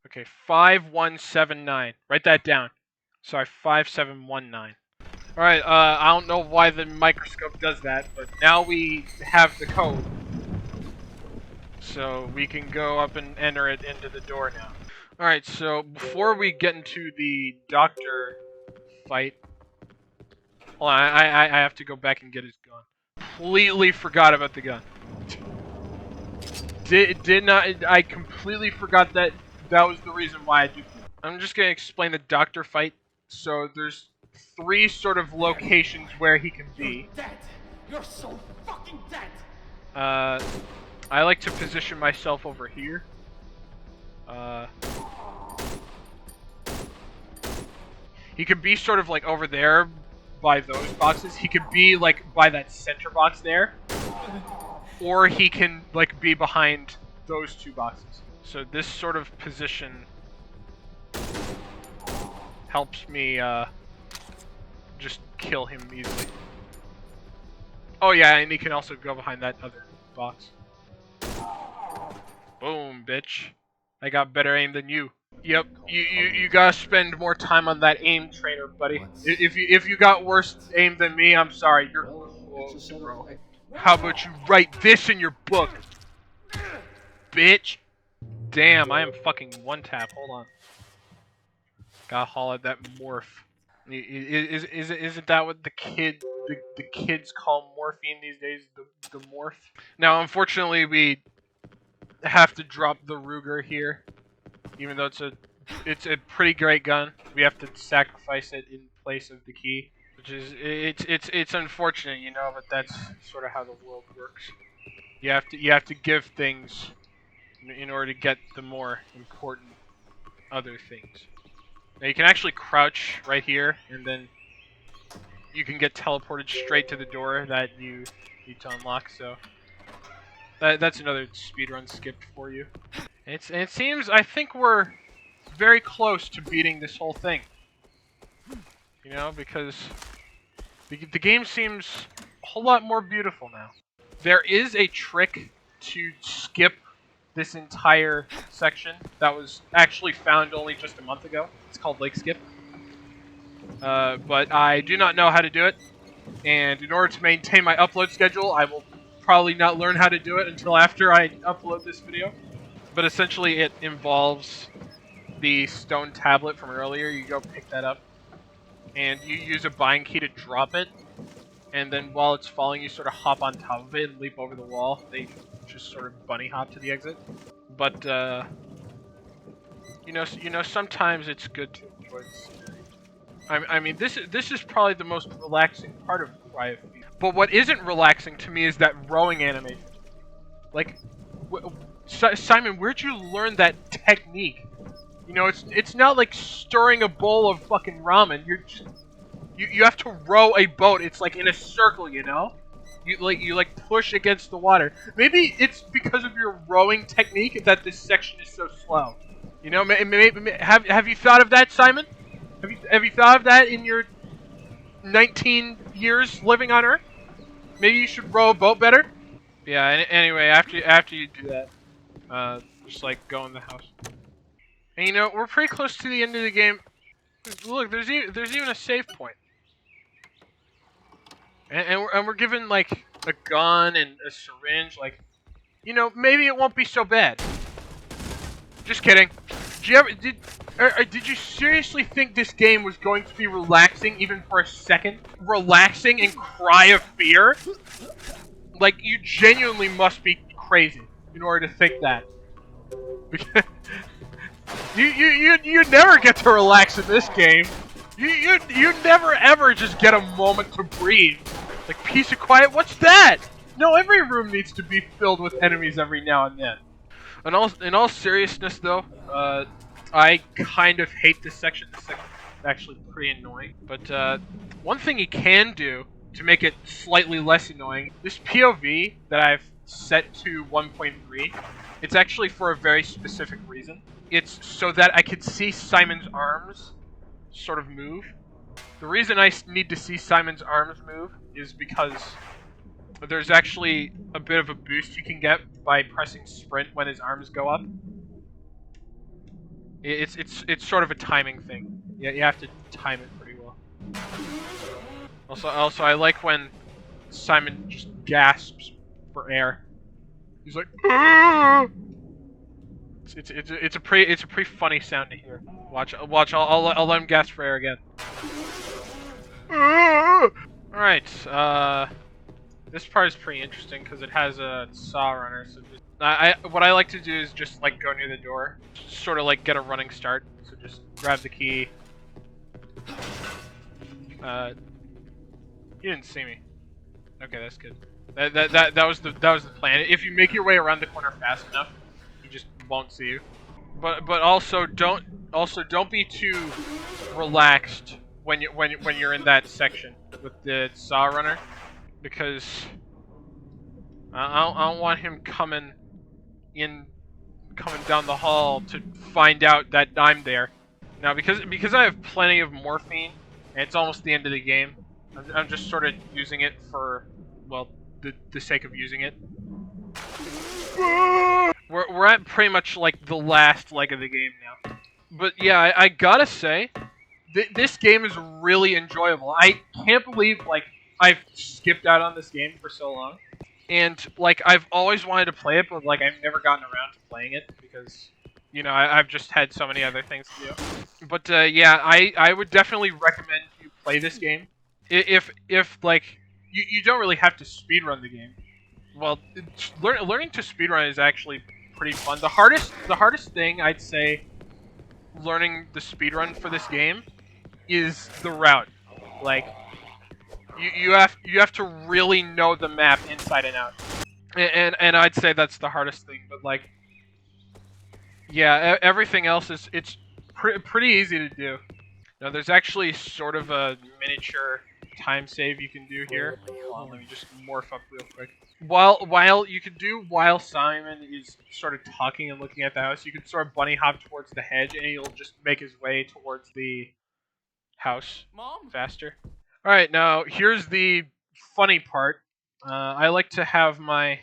Okay, 5179. Write that down. Sorry, 5719. Alright, I don't know why the microscope does that, but now we have the code. So we can go up and enter it into the door now. Alright, so before we get into the doctor fight... Hold on, I have to go back and get his gun. Completely forgot about the gun. Did not... I completely forgot that that was the reason why I do. I'm just gonna explain the doctor fight. So there's 3 sort of locations where he can be. You're dead. You're so fucking dead. I like to position myself over here. He could be sort of like over there by those boxes. He could be like by that center box there. Or he can like be behind those 2 boxes. So this sort of position helps me just kill him easily. Oh yeah, and he can also go behind that other box. Boom, bitch. I got better aim than you. Yep, you gotta spend more time on that aim trainer, buddy. If you got worse aim than me, I'm sorry. You're close, bro. How about you write this in your book, bitch? Damn, I am fucking one tap. Hold on. Gotta haul at that morph. Isn't that what the kids call morphine these days? The morph. Now, unfortunately, we have to drop the Ruger here, even though it's a pretty great gun. We have to sacrifice it in place of the key, which is it's unfortunate, you know, but that's sort of how the world works. You have to give things in order to get the more important other things. Now you can actually crouch right here, and then you can get teleported straight to the door that you need to unlock. So that's another speedrun skipped for you. And it seems, I think we're very close to beating this whole thing. You know, because the game seems a whole lot more beautiful now. There is a trick to skip this entire section that was actually found only just a month ago. It's called Lake Skip. But I do not know how to do it, and in order to maintain my upload schedule, I will probably not learn how to do it until after I upload this video. But essentially it involves the stone tablet from earlier. You go pick that up, and you use a bind key to drop it. And then while it's falling, you sort of hop on top of it and leap over the wall. They just sort of bunny hop to the exit. But, you know, sometimes it's good to enjoy the scenery. I mean, this is probably the most relaxing part of Cry of Fear. But what isn't relaxing to me is that rowing animation. Like, Simon, where'd you learn that technique? You know, it's not like stirring a bowl of fucking ramen. You have to row a boat. It's like in a circle, you know? You push against the water. Maybe it's because of your rowing technique that this section is so slow. You know, have you thought of that, Simon? Have you thought of that in your 19 years living on Earth? Maybe you should row a boat better? Yeah, anyway, after you do that, just like go in the house. And you know, we're pretty close to the end of the game. Look, there's even a save point. And we're given like a gun and a syringe, like, you know, maybe it won't be so bad. Just kidding. Did you seriously think this game was going to be relaxing even for a second? Relaxing and Cry of Fear? Like, you genuinely must be crazy in order to think that. You never get to relax in this game. You never ever just get a moment to breathe. Like, peace and quiet, what's that? No, every room needs to be filled with enemies every now and then. In all seriousness, though, I kind of hate this section. This section is actually pretty annoying. But one thing you can do to make it slightly less annoying, this POV that I've set to 1.3, it's actually for a very specific reason. It's so that I could see Simon's arms sort of move. The reason I need to see Simon's arms move is because there's actually a bit of a boost you can get by pressing sprint when his arms go up. It's sort of a timing thing. Yeah, you have to time it pretty well. Also, I like when Simon just gasps for air. He's like, "Aah!" It's a pretty funny sound to hear. Watch. I'll let him gasp for air again. All right. This part is pretty interesting because it has a saw runner. So what I like to do is just like go near the door, sort of like get a running start. So just grab the key. You didn't see me. Okay, that's good. That was the plan. If you make your way around the corner fast enough, he just won't see you. But also don't be too relaxed when you're in that section with the saw runner, because I don't want him coming down the hall to find out that I'm there. Now, because I have plenty of morphine and it's almost the end of the game, I'm just sort of using it for, well, the sake of using it. We're at pretty much like the last leg of the game now. But yeah, I gotta say, this game is really enjoyable. I can't believe like I've skipped out on this game for so long. And like I've always wanted to play it, but like I've never gotten around to playing it because, you know, I've just had so many other things to do. But yeah, I would definitely recommend you play this game. If like you don't really have to speedrun the game. Well, learning to speedrun is actually pretty fun. The hardest thing I'd say learning the speedrun for this game is the route. Like you have to really know the map inside and out. And I'd say that's the hardest thing, but like yeah, everything else it's pretty easy to do. Now there's actually sort of a miniature time save you can do here. Hold on, let me just morph up real quick. While you can do while Simon is sort of talking and looking at the house, you can sort of bunny hop towards the hedge, and he'll just make his way towards the house faster. All right, now here's the funny part. I like to have my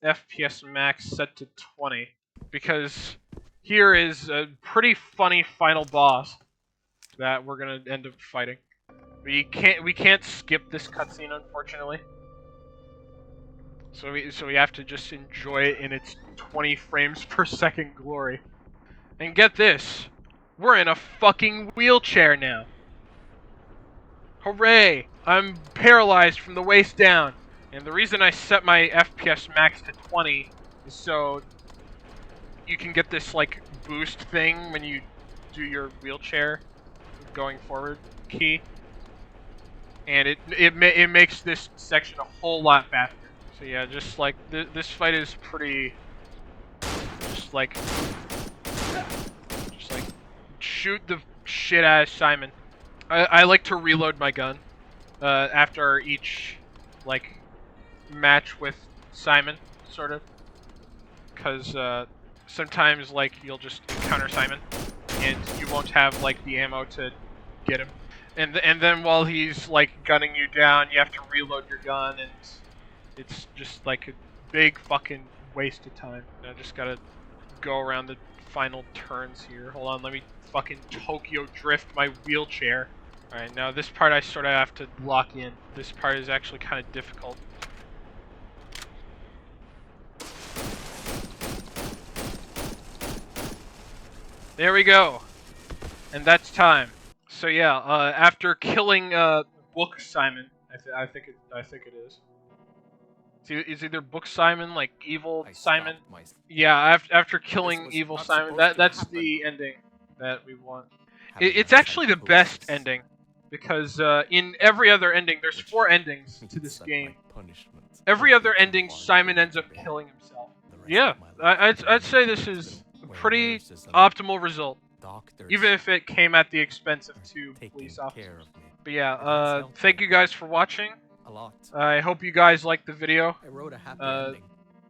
FPS max set to 20 because here is a pretty funny final boss that we're gonna end up fighting. We can't skip this cutscene, unfortunately. So we have to just enjoy it in its 20 frames per second glory. And get this, we're in a fucking wheelchair now. Hooray! I'm paralyzed from the waist down. And the reason I set my FPS max to 20 is so you can get this like boost thing when you do your wheelchair going forward key. And it makes this section a whole lot faster. So yeah, just like this fight is pretty just like shoot the shit out of Simon. I like to reload my gun after each like match with Simon, sort of, because sometimes like you'll just encounter Simon and you won't have like the ammo to get him, and then while he's like gunning you down, you have to reload your gun, and it's just like a big fucking waste of time. I just gotta go around the final turns here. Hold on, let me fucking Tokyo drift my wheelchair. Alright, now this part I sort of have to lock in. This part is actually kind of difficult. There we go. And that's time. So yeah, after killing Book Simon, I think it is. It's either Book Simon, like Evil Simon. Yeah, after killing Evil Simon, that's the ending that we want. It's actually the best ending, because in every other ending, there's 4 endings to this game. Every other ending, Simon ends up killing himself. Yeah, I'd say this is a pretty optimal result, even if it came at the expense of 2 police officers. But yeah, thank you guys for watching. I hope you guys liked the video.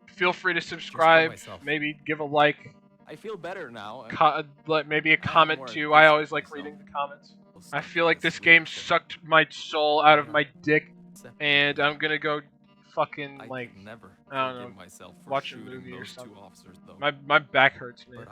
Feel free to subscribe, maybe give a like. I feel better now. Maybe a comment too. I always like reading the comments. I feel like this game sucked my soul out of my dick, and I'm gonna go fucking like I don't know, watch a movie or something. My back hurts, man.